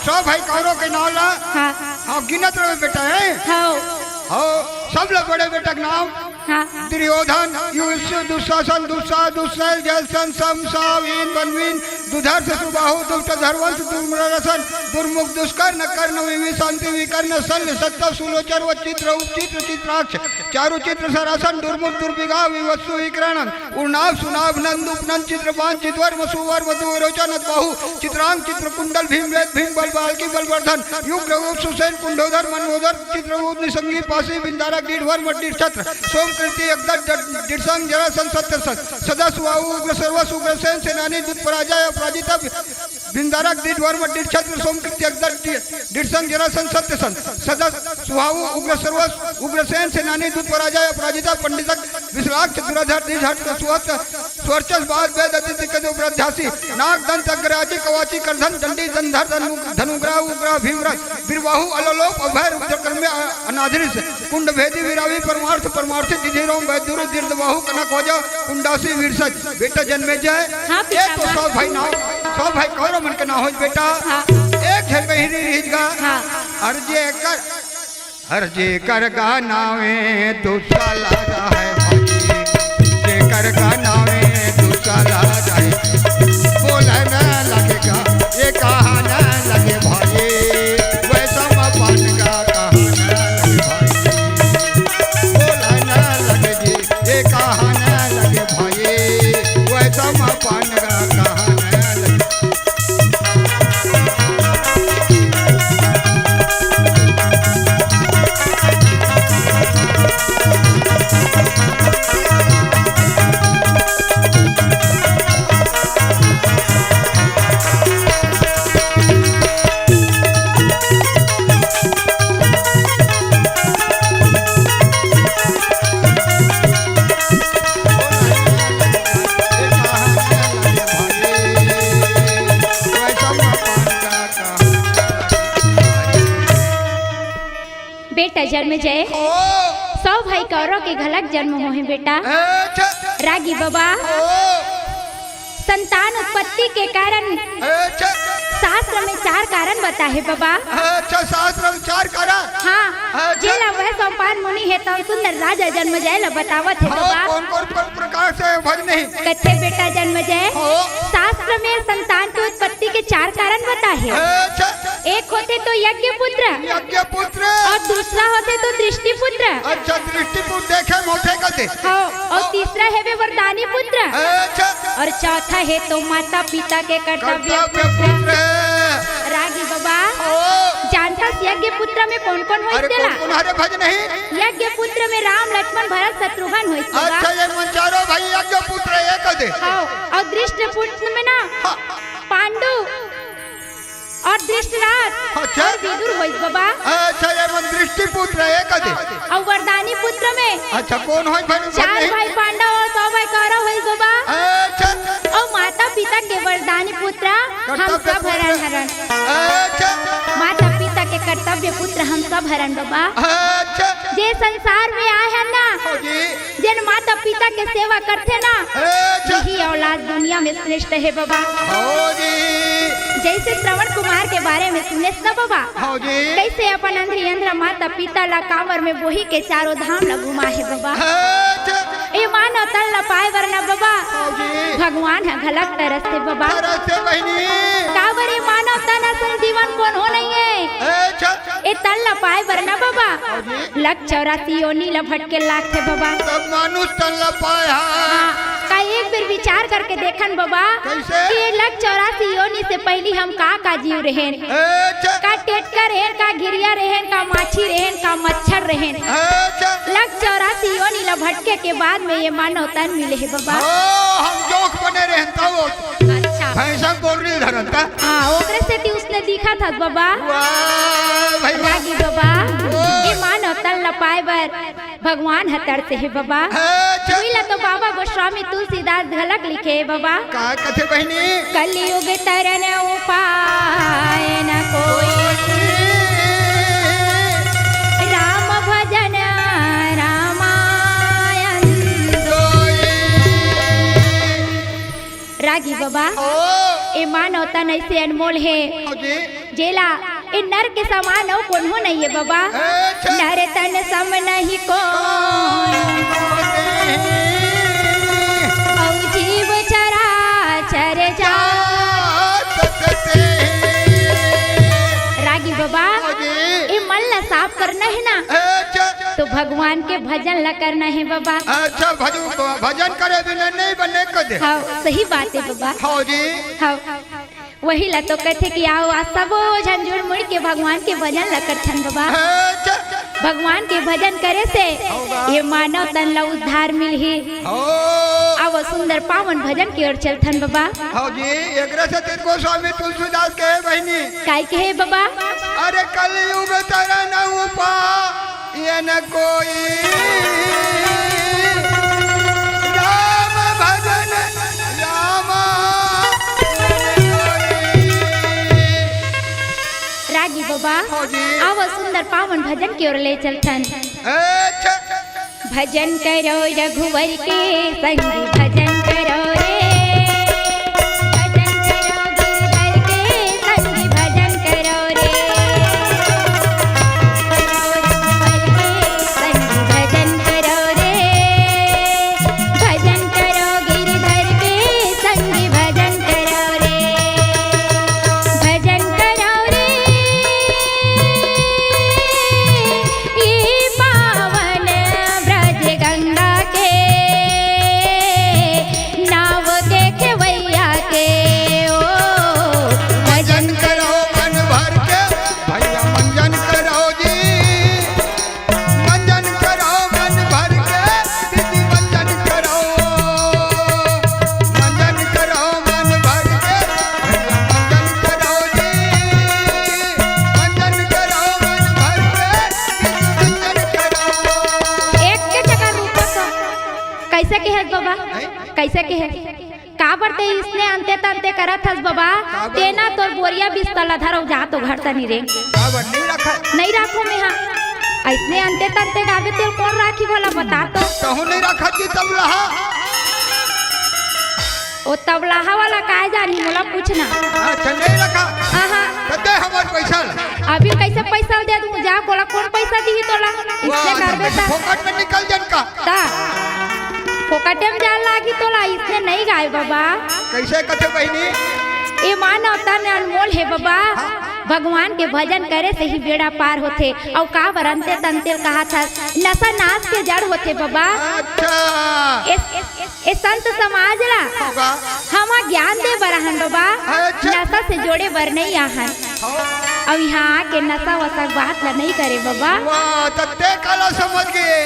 100 भाई कौरों के नाम ला हाँ हाँ गिनत रहे बेटा है हाँ हो सब लोग बड़े बेटा के नाम हाँ दुर्योधन युष्य दुशासन दुस्सा दुस्सैल जलसन समसावीन बनवीन दुधर्ष सुबाहु दुष्ट धर्वंश दुर्मरसन दुर्मुख दुष्कर्ण कर्ण विशांति विकर्ण शल्य सत्तव सुलोचर व चित्र उपचित्र चित्राक्ष चारु चित्र सरासन दुर्मुख दुर्विगा विवत्सु विकरणन उर्नाभ सुनाभ नंद उपनंद चित्रपान चितवर्म सुवर्म दुरोचन बाहु चित्रांग चित्रकुंडल भीमवेद भीम बल बाल्की बलवर्धन युग रघुप सुसेन कुंडोधर मनोदर चित्रगुप्त निसंगी पासी बिंदारक दीढ़वर्म दीक्षत्र सोमकृति एकदर दिरसंग जरासन सत्यसन सदा सुवाहु उग्र सर्वस उग्रसेन सेनानी दुत पराजय अपराजिता बिंदारक दीढ़वर्म दीक्षत्र सोमकृति एकदर दिरसंग जरासन सत्यसन सदा सुवाहु उग्र सर्वस उग्रसेन सेनानी दुत पराजय अपराजिता पंडितक विश्राक्ष दुराधर दीर्घट सुहत स्वर्चस बाद वेद अतिथि कदो ब्रध्यासी नाग दंत अग्राजी कवाची करधन दंडी दंधर धनुग्रह उग्रह भीमरथ बिरबाहु अलोलोप अभय रुद्रकर्मे अनाधरिस कुंड भेदी विरावी परमार्थ परमार्थी दिधिरोम वैद्युर दीर्घबाहु कनक होजा कुंडासी वीरसज बेटा जन्मे जाए हाँ, एक तो 100 भाई ना 100 भाई कौरो मन के ना हो बेटा हाँ। एक है बहिरी रिजगा हाँ। हर जे कर गानावे तो साला है भाई जे कर गानावे तो साला है बोला न लगेगा ये कहा न लगे भाई वैसा मपान का कहा न लगे भाई बोला न लगे जी ये कहा न लगे भाई वैसा मपान का कहा न लगे। बेटा जन्म जय 100 भाई कौरव के घलक जन्म हो है बेटा। रागी बाबा संतान उत्पत्ति के कारण शास्त्र में 4 कारण बता है बाबा। अच्छा शास्त्र में 4 कारण हाँ जेला वह सोमपान मुनि है तो सुंदर राजा जन्म जय ला बतावत है बाबा। कौन कौन प्रकार से भज नहीं कथे बेटा जन्म जय शास्त्र में संतान की उत्पत्ति के 4 कारण बता है। एक होते तो यज्ञ पुत्र और दूसरा होते तो दृष्टि पुत्र। अच्छा दृष्टि पुत्र देखे मोटे कते हाँ और तीसरा है वे वरदानी पुत्र। अच्छा और चौथा है तो माता पिता के कर्तव्य पुत्र रागी बाबा जानता यज्ञ पुत्र में कौन कौन हो अरे कौन हरे भज नहीं यज्ञ पुत्र में राम लक्ष्मण भरत शत्रुघ्न हो। अच्छा ये मन चारो भाई यज्ञ पुत्र एक दे हाँ और दृष्टि पुत्र में ना पांडु और दृष्टराज अच्छा और विदुर होइस बाबा। अच्छा ये मन दृष्टि पुत्र एक दे और वरदानी पुत्र में अच्छा कौन होई भाई 4 भाई पांडव और 100 भाई कौरव होइस बाबा। अच्छा और माता पिता के वरदानी पुत्र हम सब हरण अच्छा माता पिता के कर्तव्य पुत्र हम सब हरन बाबा। अच्छा जे संसार में आए हैं ना, जी जिन माता पिता के सेवा करते ना, अच्छा यही औलाद दुनिया में श्रेष्ठ है बाबा। हो जी जैसे श्रवण कुमार के बारे में सुने ना बाबा, हो जी कैसे अपन अंधरी अंधरा माता पिता ला कांवर में बोही के चारों धाम ला घुमा है बाबा। अच्छा ए मानव तन ला पाए वरना बाबा, हो जी भगवान है घलक तरस से बाबा। तरस से बहनी कांवर ए मानव तन असल जीवन कौन हो नहीं है, अच्छा ए तन ला पाए वरना बाबा, लक 84 योनी ला भटके लाख थे बाबा। तब मानुष तन ला पाया हाँ, का एक बार विचार करके देखन बाबा, कैसे? कि ये लक 84 योनी से पहली हम का जीव रहेन, अच्छा का टेटका रहेन, का गिरिया रहेन, का माछी रहेन, का मच्छर रहेन। अच्छा लक 84 योनी ला भटके के बाद में ये मानव तन मिले है बाबा। ओ हम जोक बने रहता वो अच्छा भैंसा बोल रही धरता हाँ, ओकरे से ती उसने दिखा था बाबा। वाह भाई वाह। रागी बाबा, ये मानव तन ला पाए बर भगवान हतर से है बाबा। अच्छा मिला तो बाबा गोस्वामी तुलसीदास झलक लिखे है बाबा। का कथे बहनी कलयुग तरन उपाय न कोई, राम भजन रामायण। रागी बाबा, ओ ए मानव तन ऐसे अनमोल है, हो जी जेला ए नर के समान हो कौन हो नहीं है बाबा। अच्छा नर तन सम नहीं कौन, औ जीव चराचर जा। रागी बाबा, ये मन ला साफ करना है ना, अच्छा तो भगवान के भजन ला करना है बाबा। अच्छा भजन करे बिना नहीं बने कदे हाँ सही बात है बाबा। हो जी हाँ वही ला तो कहते कि आओ आज सबो झंझुर मुड़ के भगवान के भजन ला करथन बाबा। अच्छा भगवान के भजन करे से ये मानव तन ला उद्धार मिलही। हो अब सुंदर पावन भजन की ओर चलथन बाबा। हो जी एकरा से तिनको स्वामी तुलसीदास के बहनी काय के है बाबा, अरे कलयुग तरन उपाय न कोई, राम भजन रामा। रागी बाबा, हो जी अब सुंदर पावन भजन की ओर ले चलथन। अच्छा भजन करो रघुवर के संगी, भजन करो रे, भजन करो गिरधर के संगी, भजन करो रे, भजन करो रे, भजन करो गिरधर के संगी, भजन करो रे, भजन करो रे। ये पावन ब्रज गंगा के नाव देखे वैया के, ओ भजन करो मन भर के भैया मंजन करो जी, मंजन करो मन भर के दीदी मंजन करो, मंजन करो मन भर के भैया मंजन करो जी, मंजन करो मन भर के दीदी मंजन करो। एक के जगह रूप को कैसे के है बाबा, कैसे के है का बरते इसने अंते तंते करत हस बाबा। तेना तोर बोरिया बिस्तला धरौ जा तो घर तनी रे, काबर नहीं रखा नहीं राखो में हाँ ऐसने अंते तंते गावे तेल कौन राखी वाला बता तो। कहूँ नहीं रखा जी तब रहा ओ तबलाहा वाला काहे जानी मोला पूछना। अच्छा नहीं रखा आहा कते हमार पैसा अभी कैसे पैसा दे दूं, जा कोला कौन पैसा दी तोला, इससे करबे ता फोकट में निकल जन का ता फोकटे में जान लागी तोला, इसने नहीं गाय बाबा। कैसे कथे बहनी ये मानव तन अनमोल है बाबा। भगवान के भजन करे से ही बेड़ा पार होते, और का बरंते तंते कहा था नशा नाश के जड़ होते बाबा। अच्छा ए संत समाज ला होगा हमा ज्ञान दे बरहन बाबा, अच्छा। नशा से जोड़े बर नहीं आहन, अब यहाँ आके नशा वसा बात ला नहीं करे बाबा। वाह तत्ते काला समझ गए।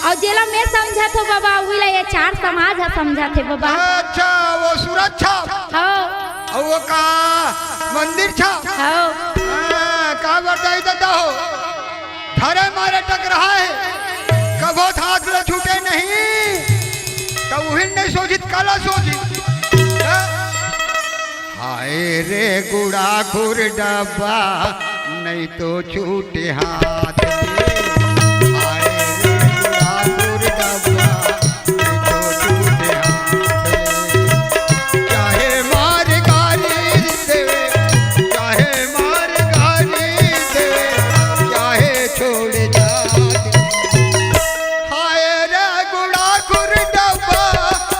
और जेला मैं समझा थो बाबा, वही ये चार समाज है समझा थे बाबा। अच्छा वो सूरज छाप हो और वो का मंदिर छाप हो का बताई देता हो, धरे मारे टक रहा है कबो हाथ ले छूटे नहीं, तो वही नहीं सोचित काला सोचित। हाय रे गुड़ा खुर डब्बा नहीं तो छूटे हाथ ले। आए रे गुड़ाखुर डब्बा, नहीं तो छूटे हाथ ले। चाहे मार गाली देवे, चाहे मार गाली देवे, चाहे छोड़ जा। हाय रे गुड़ाखुर डब्बा,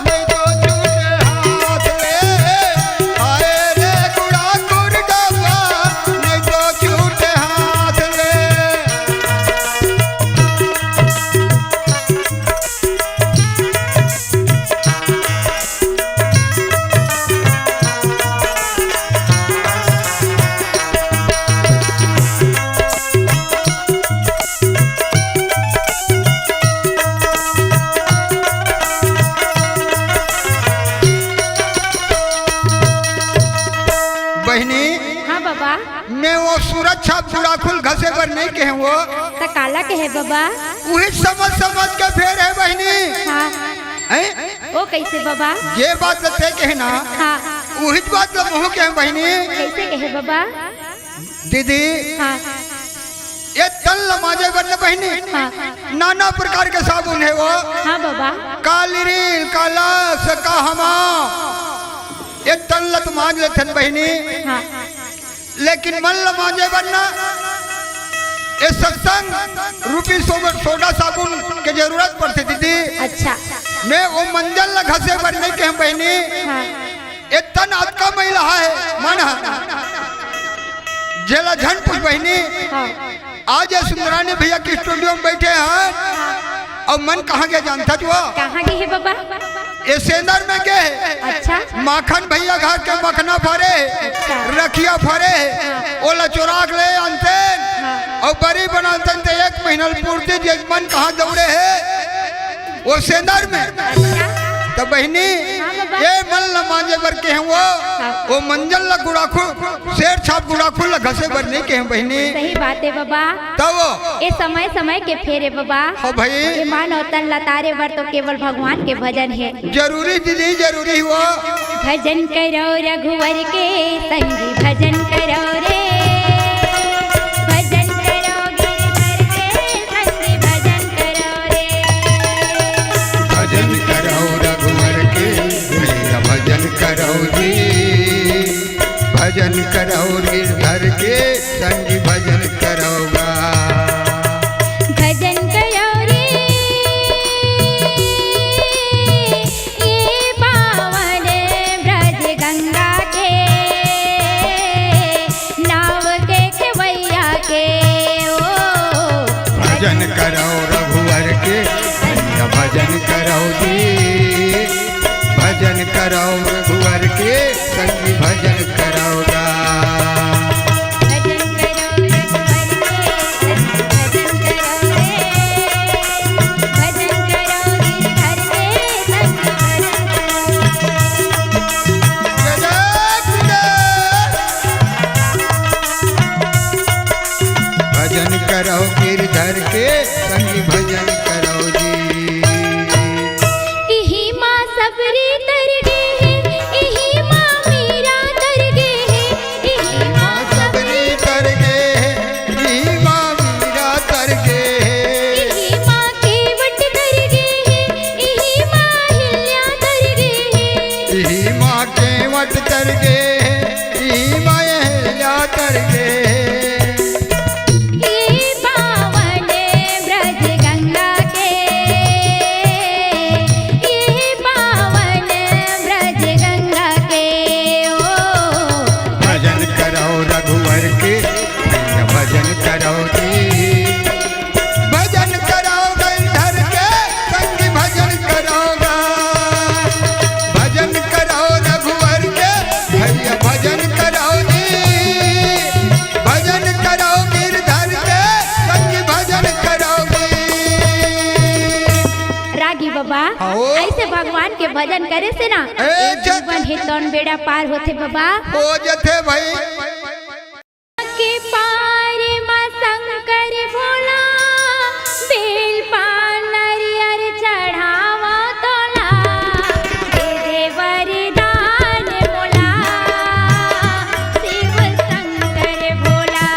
नहीं तो छूटे हाथ ले। हाय रे गुड़ाखुर डब्बा, नहीं तो छूटे हाथ ले। बहनी हाँ बाबा। मैं वो सूरज छाप गुड़ाखुल घसे पर नहीं कहे वो तो काला कहे बाबा। वही समझ समझ के फेर है बहनी। हाँ हैं? वो कैसे बाबा? ये बात थे कहना, हाँ वही बात मुँह के बहनी। कैसे कहे बाबा? दीदी हाँ ये तन लमाजे बन बहनी, हाँ नाना प्रकार के साबुन है वो। हाँ बाबा। काली रील काला सका हमा ये तन लत मांझ लेथन बहनी। हाँ लेकिन मन लमाजे बनना ये सत्संग रूपी सोडा साबुन के जरूरत पड़ती दीदी। अच्छा। मैं वो मंजल न घसे पर नहीं कह बहनी। हाँ ये तन अतका महिला है मन जेला झन पूछ बहनी। हाँ आज ये सुंदरानी भैया के स्टूडियो में बैठे हैं और मन कहाँ गया जानता तू? कहाँ गए है बाबा? ये सेंदर में गए। अच्छा। माखन भैया घर के मखना फरे, अच्छा। रखिया फरे, ओला चोराक ले अंते और बड़ी बनाते ते 1 महीना पूर्ति मन कहाँ दौड़े है वो सेंदर में। अच्छा। तो बहनी हाँ बाबा। ये मन ल मांझे बर के हैं वो मंजल ल गुड़ाखुल शेर छाप गुड़ाखुल ल घसे बर नहीं के हैं बहनी। सही बात है बाबा। तब ये समय समय के फेरे बाबा। हो भाई ये मान और तन लतारे वर तो केवल भगवान के भजन है। जरूरी दीदी जरूरी वो भजन करो रघुवर के संगी भजन करो रे। भजन करो गिरधर के संगी भजन करो रे। भजन करो रघुवर के भैया भजन करो जी। भजन करो गिरधर के संगी भजन करोगा। भजन करो रे ये पावन ब्रज गंगा के नाव के खेवैया के ओ। भजन करो रघुवर के भैया भजन करो जी। भजन करो रघुवर के संगी भजन करोगा। भजन करो रघुवर के संगी भजन करो रे। भजन करो गिरधर के संगी भजन करो। भजन करो गिरधर के संगी भजन करो जी। इही माँ सबरी तर गे है, इही माँ मीरा तर गे है, इही माँ सबरी तर गे जी माँ मीरा तर गे। इही माँ केवट तर गे है, इही माँ हिल्या तर गे है। यही माँ केवट तर गे यही माँ अहल्या तर गे। ये पावन ब्रज गंगा के ये पावन ब्रज गंगा के ओ। भजन करो रघुवर के भैया भजन करो जी। भजन करो गिरधर के संगी भजन करोगा। भजन करो रघुवर के भैया भजन करो जी। भजन करो गिरधर के संगी भजन करोगी। रागी बाबा आओ। ऐसे भगवान के भजन करे से ना ए, ये जीवन है तौन बेड़ा पार होते बाबा। हो जथे भाई के पार माँ शंकर भोला बेल पान नरियर चढ़ावा तोला दे दे वरदान मोला शिव शंकर भोला।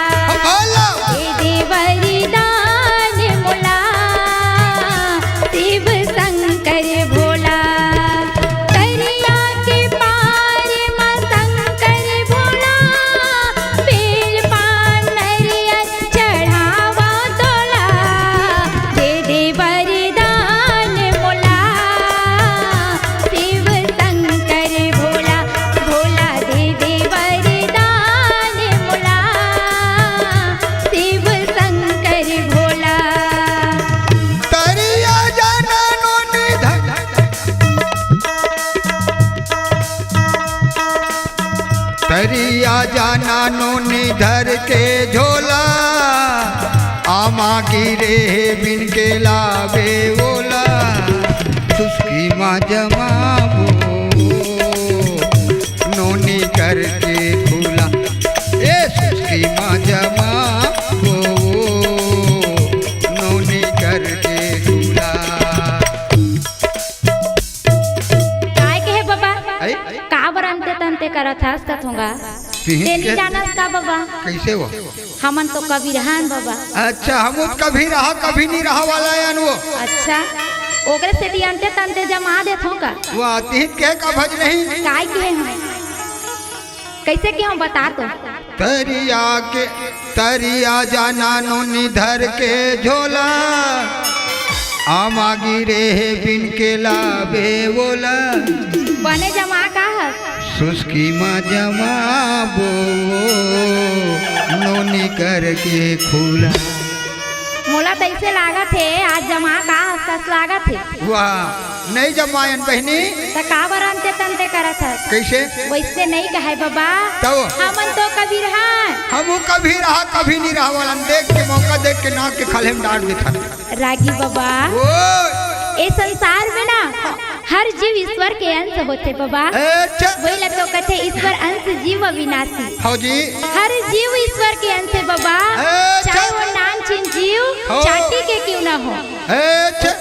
नोनी धर के झोला आमा गिरे बिन के लावे ओला सुस्की माँ जमाबो नोनी करके खुला ए सुस्की माँ जमाबो नोनी करके खुला। काय कहे बाबा का बरंते तंते करत हस का थोंगा तेनी जानत का बाबा कैसे हो हमन तो कभी रहन बाबा। अच्छा हम कभी रहा कभी नहीं रहा वाला है वो। अच्छा ओकरे से दियंते तंते जमा देत हो का वो आती ही कह का भज नहीं काय कहे हम कैसे कि हम बता तो तरिया जाना नोनी धर के झोला आमा गिरे बिन के लावे बोला बने जमा का है सुस्की माँ जमाबो नोनी करके खुला। मोला तैसे लागत है आज जमा का हस लागत है वाह नहीं जमायन बहनी तो का बरंते तंते करत है कैसे वैसे नहीं कहे बाबा तो हमन तो कभी रहन हम कभी रहा कभी नहीं रहा वाला देख के मौका देख के नाक के खाले में डांट देता रागी बाबा ओ ए संसार में ना हर जीव ईश्वर के अंश होते बाबा वही लग तो कहते ईश्वर अंश जीव अविनाशी हो जी हर जीव ईश्वर के अंश है बाबा चाहे वो नामचीन जीव चाटी के क्यों ना हो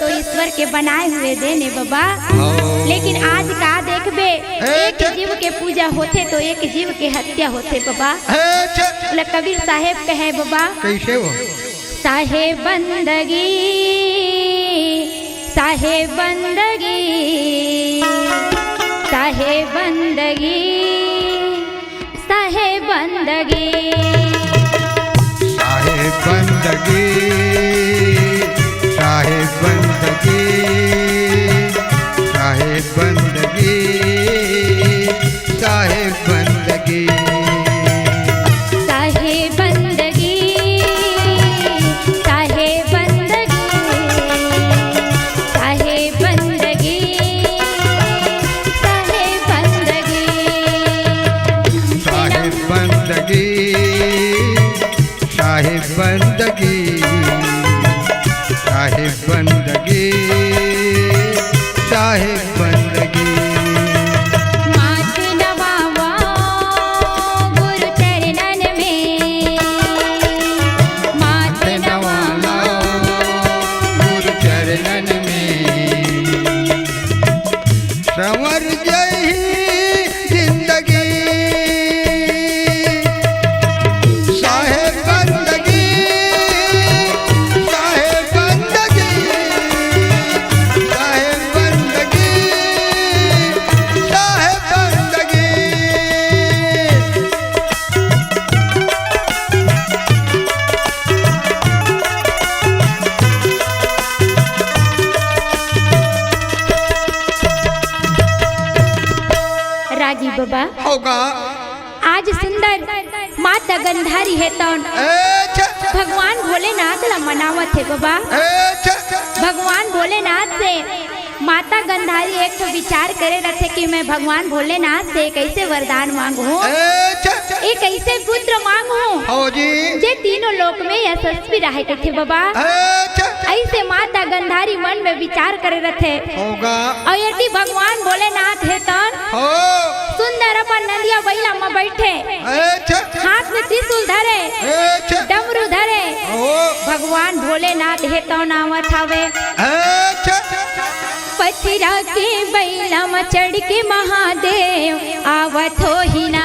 तो ईश्वर के बनाए हुए देने बाबा। लेकिन आज का देखबे एक जीव के पूजा होते तो एक जीव के हत्या होते बाबा। कबीर साहेब कहे बाबा कैसे हो साहेब बंदगी साहेब बंदगी साहेब बंदगी साहेब बंदगी साहेब बंदगी साहेब बंदगी साहेब बंदगी साहेब बंदगी साहेब बंदगी साहेब बंदगी साहेब बंदगी साहेब बंदगी साहेब बंदगी साहेब बंदगी साहेब बंदगी माथ नवावा गुरु चरणन में माथ नवावा गुरु चरणन में संवर जय जिंदगी साहेब बंदगी साहेब बंदगी साहेब बंदगी साहेब बंदगी। रागी बाबा होगा आज सुंदर माता गंधारी है तो भगवान भोलेनाथ ला मनावत है बाबा। भगवान भोलेनाथ से माता गंधारी एक तो विचार करे रहे कि मैं भगवान भोलेनाथ से कैसे वरदान मांगू एक ऐसे पुत्र मांगू हो जी जे तीनों लोक में यशस्वी रहे थे बाबा। ऐसे माता गंधारी मन में विचार करे रहे होगा और यदि भगवान भोलेनाथ है तो हो सुंदर अपन नंदिया बैला में बैठे हाथ में त्रिशूल धरे डमरू धरे भगवान भोलेनाथ है तो नावत हवे पथिरा के बैला में चढ़ के महादेव आवत हो ही ना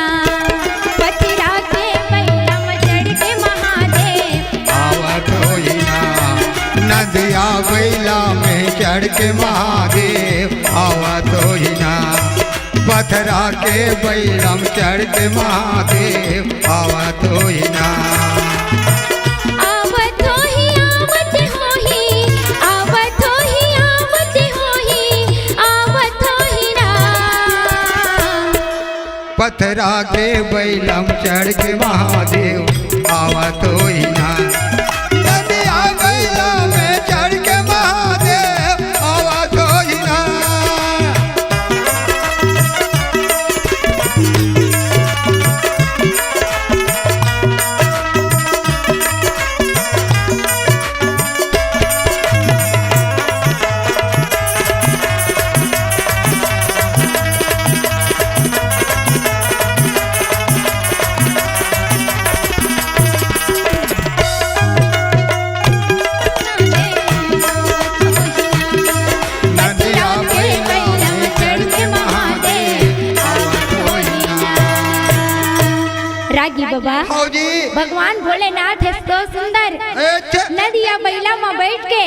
पथिरा के बैला में चढ़ के महादेव आवत हो ही ना नदिया बैला में चढ़ के महादेव आवत हो ही ना पथरा के बैला में चढ़ के महादेव आवत हो ही ना आवत हो ही आवत हो ही आवत हो ही आवत हो ही आवत हो ही ना पथरा के बैला में चढ़ के महादेव आवत हो ही ना नदिया बैला में चढ़ के महादेव आवत हो ही ना। भगवान भोलेनाथ है तो सुंदर अच्छा नदिया बैला में बैठ के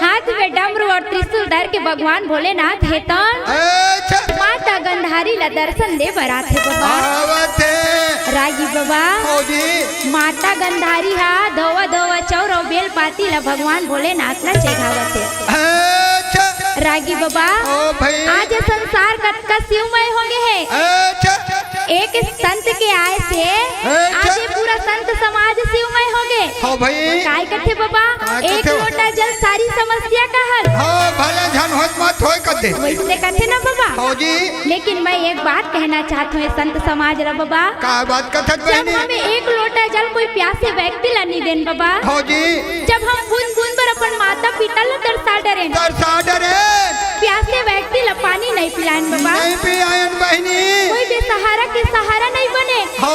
हाथ में डमरू और त्रिशूल धर के भगवान भोलेनाथ है तो अच्छा माता गंधारी ला दर्शन दे बरात है बाबा आवत है रागी बाबा फौजी माता गंधारी हा धोवा धोवा चौर और बेल पाती ला भगवान भोलेनाथ ला चढ़ावत है अच्छा रागी बाबा ओ भाई आज संसार का शिवमय हो गए है अच्छा एक संत के आए से आज ये पूरा संत समाज शिवमय हो गए हो भाई काय कथे बाबा काय एक कथे? लोटा जल सारी समस्या का हल हो भले झन होत मत होय कर दे वैसे कथे ना बाबा फौजी लेकिन मैं एक बात कहना चाहती हूँ संत समाज रा बाबा का बात कथत जब बहनी हमें एक लोटा जल कोई प्यासे व्यक्ति ला नहीं देन बाबा फौजी जब हम बूंद बूंद पर अपन माता पिता ला दरसा डरे दरसा डरे प्यासे व्यक्ति ला पानी नहीं पिलाएं बाबा नहीं पियायन बहनी कोई बेसहारा के सहारा नहीं बने हो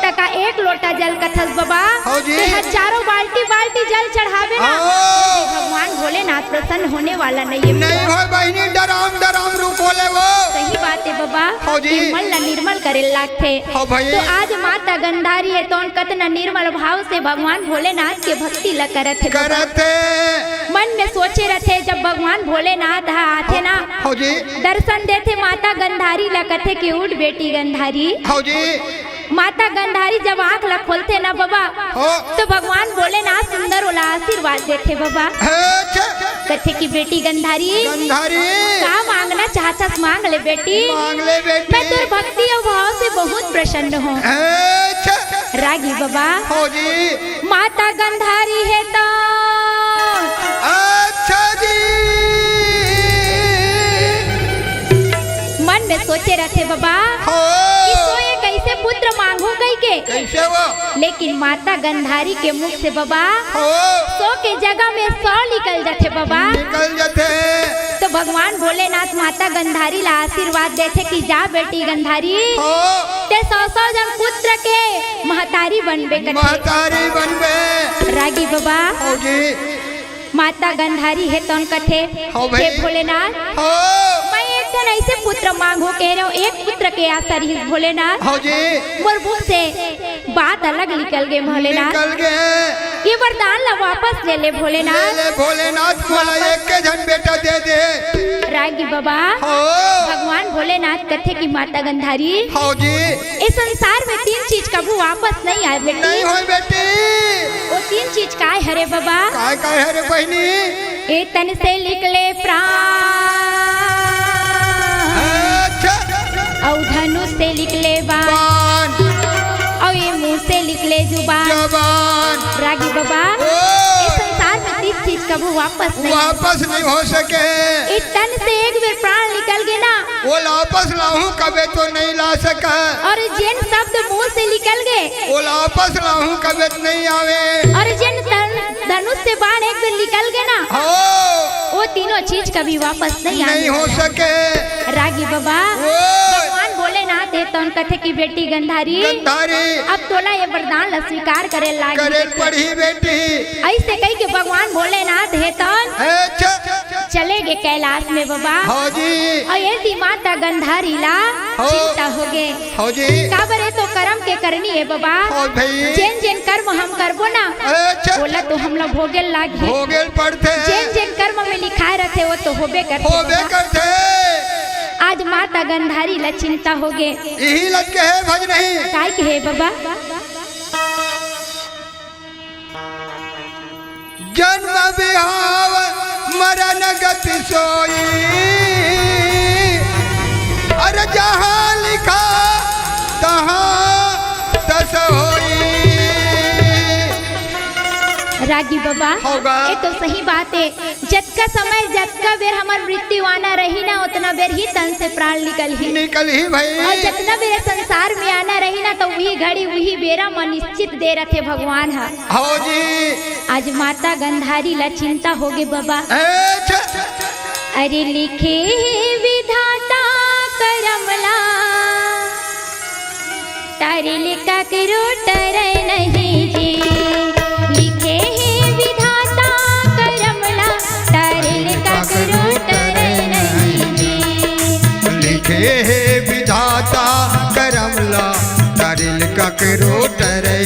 टका एक लोटा जल कथस बाबा हो जी। ते हजारों बाल्टी बाल्टी जल चढ़ावे ना हो। तो भगवान भोलेनाथ प्रसन्न होने वाला नहीं है नहीं हो बहनी डराम रुको ले वो सही बात है बाबा हो जी। निर्मल ला निर्मल करे लागथे हो भाई। तो आज माता गंधारी है तो कतना निर्मल भाव से भगवान भोलेनाथ के भक्ति ला करत है बाबा। करत है मन में सोचे रथे जब भगवान भोलेनाथ आथे ना हो जी दर्शन देते माता गंधारी ला कथे कि उठ बेटी गंधारी हो जी माता गंधारी जब आँख ला खोलते ना बाबा हो तो भगवान भोलेनाथ सुंदर वाला आशीर्वाद देते बाबा अच्छा कथे की बेटी गंधारी गंधारी का मांगना चाहता मांग ले बेटी मांग ले बेटी मैं तेरे भक्ति और भाव से बहुत प्रसन्न हूँ अच्छा रागी बाबा हो जी माता गंधारी है तो अच्छा जी मन में सोचे रहते बाबा हो कि सोए कैसे पुत्र मांगू कई के कैसे वो लेकिन माता गंधारी के मुख से बाबा हो सो के जगह में सौ निकल जाते बाबा निकल जाते तो भगवान भोलेनाथ माता गंधारी ला आशीर्वाद देते कि जा बेटी गंधारी हो ते 100 जन पुत्र के महतारी बनबे कथे महतारी बनबे रागी बाबा हो जी माता गंधारी है तौन कथे हो भाई। हे भोलेनाथ हो मैं एक जन ऐसे पुत्र मांगो कह रहा हूँ एक पुत्र के आसर ही भोलेनाथ हो जी मोर मुख से बात अलग निकल गए भोलेनाथ निकल गए ये वरदान ला वापस ले ले ले भोलेनाथ ले भोलेनाथ बोला एक के झन बेटा दे दे रागी बाबा हो भगवान भोलेनाथ कथे की माता गंधारी हो जी इस संसार में 3 चीज कभी वापस नहीं आए बेटी नहीं होई बेटी वो 3 चीज काय हरे बाबा काय है रे बहनी ए तन से निकले प्राण अच्छा और धनुष से निकले बाण बान और ये मुंह से निकले जुबान जबान रागी बाबा ओ इस संसार में 3 चीज कभी वापस नहीं वापस नहीं हो सके इस तन से एक बार प्राण निकल गए ना वो वापस लाहूं कभी तो नहीं ला सका और जिन शब्द मुंह से निकल गए वो वापस लाहूं कभी तो नहीं आवे और जिन धनुष से बाण एक बार निकल गए ना हो वो तीनों चीज कभी वापस नहीं नहीं हो आए सके रागी बाबा ओ भगवान भोलेनाथ है तो कथे की बेटी गंधारी गंधारी अब तोला ये वरदान ला स्वीकार करे करे लागी पढ़ी बेटी ऐसे कही के भगवान भोलेनाथ है तो अच्छा चले गए कैलाश में बाबा हो जी और ये माता गंधारी ला हो। चिंता हो गए हो जी काबर है तो कर्म के करनी है बाबा हो भाई जेन जेन कर्म हम करबो ना अच्छा बोला तो हम लोग भोगेल लागी हो गेल पढ़ते जेन जेन कर्म में लिखाए रहते वो तो होबे करते हो बे बाबा। करते आज माता गंधारी ला चिंता हो गए यही लग के है भज नहीं काय के है बाबा जन्म बिहाव मरण गति सोई अरे जहाँ लिखा तहाँ तस होई रागी बाबा होगा। ये तो सही बात है जतका समय जतका बेर हमार मृत्यु आना रही ना उतना बेर ही तन से प्राण निकल ही निकल ही भाई और जितना बेर संसार में आना रही ना तो वही घड़ी वही बेरा में निश्चित दे रखे भगवान है हो जी आज माता गंधारी ला चिंता हो गई बाबा अच्छा अरे लिखे विधाता करमला तारे लिखा करो टर नहीं जी लिखे विधाता करमला तारे लिखा करो टर नहीं जी लिखे है विधाता करमला तारिल ककरो टरे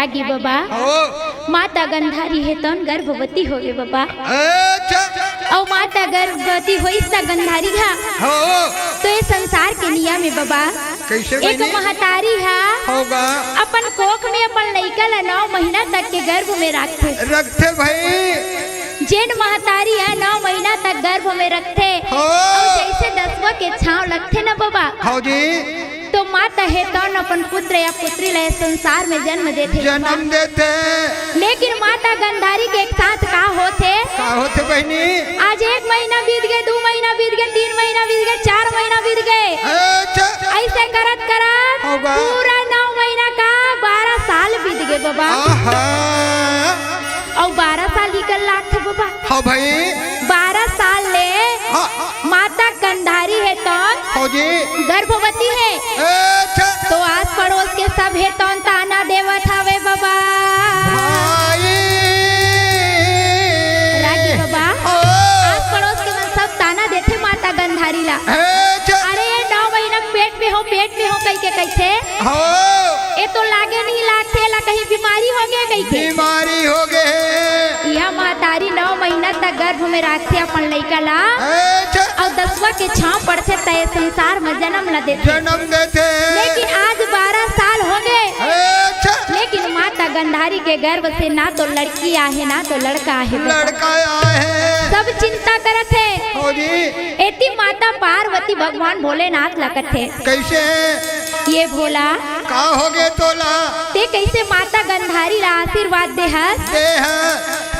रागी बाबा माता गंधारी है तन गर्भवती हो गए बाबा और माता गर्भवती हुई सा गंधारी है तो ये संसार के नियम है बाबा कैसे एक महतारी है होगा अपन कोख में अपन लड़का ला 9 महीना तक के गर्भ में रखते भाई जेन महतारी है 9 महीना तक गर्भ में रखते और जैसे 10वां के छाव लगते न बाबा हाँ जी तो माता है तो अपन पुत्र या पुत्री ले संसार में जन्म देते लेकिन माता गंधारी के एक साथ का होते बहनी आज 1 महीना बीत गए 2 महीना बीत गए 3 महीना बीत गए 4 महीना बीत गए ऐसे करत पूरा 9 महीना का 12 साल बीत गए बाबा और 12 साल निकल लाते बाबा हाँ भाई 12 साल ले माता गंधारी है तो गर्भवती है तो आस पड़ोस के सब है तो ताना देवत हवे बाबा रागी बाबा आस पड़ोस के सब ताना देते माता गंधारी ला अरे ये 9 महीना पेट में हो कैसे ये तो लागे नहीं लागते ला कहीं बीमारी हो गया बीमारी हो गए यह महतारी 9 महीना तक गर्भ में रखते अपन लड़का ला और 10वां के छाव पड़ते तय संसार में जन्म देते लेकिन आज 12 साल हो गए लेकिन माता गंधारी के गर्भ से ना तो लड़की आहे ना तो लड़का आहे सब चिंता करत है एती माता पार्वती भगवान भोलेनाथ लगत है कैसे ये भोला का हो गए तोला ते कैसे माता गंधारी ला आशीर्वाद दे है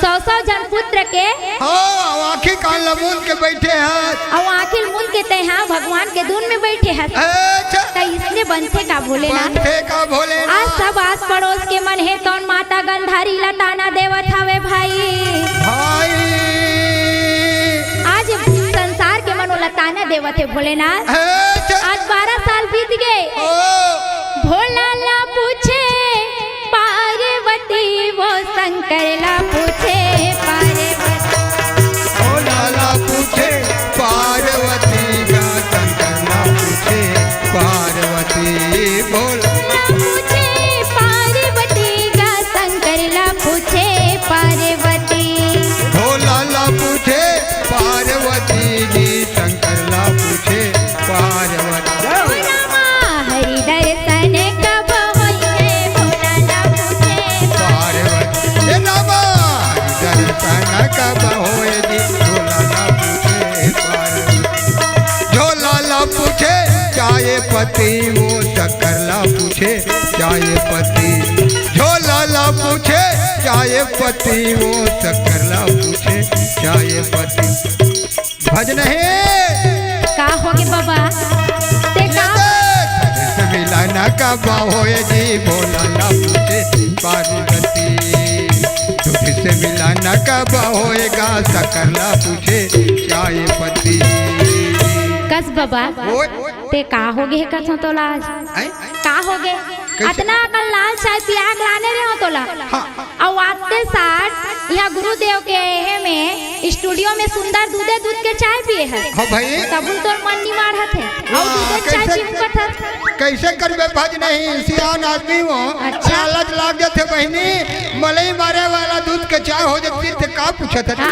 100 जन पुत्र के आँखी कान लमून के बैठे हैं और आखिर मुन के तहा भगवान के दून में बैठे हैं तो इसने बनते का भोलेनाथ आज सब आस पड़ोस के मन है तो माता गंधारी ला ताना देवत हवे भाई आज संसार के मनो लताना देवत है भोलेनाथ आज 12 साल बीत गए भोला ला पूछे पार्वती वो शंकर ला पूछे भोला ला पूछे पार्वती का शंकर ला पूछे पार्वती भोला पूछे पार्वती का शंकर ला पूछे पार्वती भोला ला पूछे पार्वती जी शंकर ला पूछे पार्वती हरि दर्शन कब होइए भोला ला पूछे पार्वती नमा दर्शन कब होए जी भोला ला पूछे पार्वती झोला ला पूछे चाहे पति वो शक्कर ला पूछे चाहे पति झोला ला पूछे चाहे पति वो शक्कर ला पूछे चाहे पति भजन है का होगे बाबा ते का मिलाना कब होए जी भोला ला पूछे पार्वती तुझसे मिलाना कब होएगा शक्कर ला पूछे चाहे पति कस बाबा ते का होगे कथो तो लाज का होगे अतना अकल लाल चाय पियाग लाने रहे हो तोला और आते साथ यहाँ गुरुदेव के में स्टूडियो में सुंदर दूध के चाय पिए है भाई तब तो मन नहीं मारत है और दूध चाय पीमकत है कैसे करबे भज नहीं सियान आदमी हो लालच लाग जाते बहनी मलई मारे वाला दूध के चाय हो जाती थे का पूछत है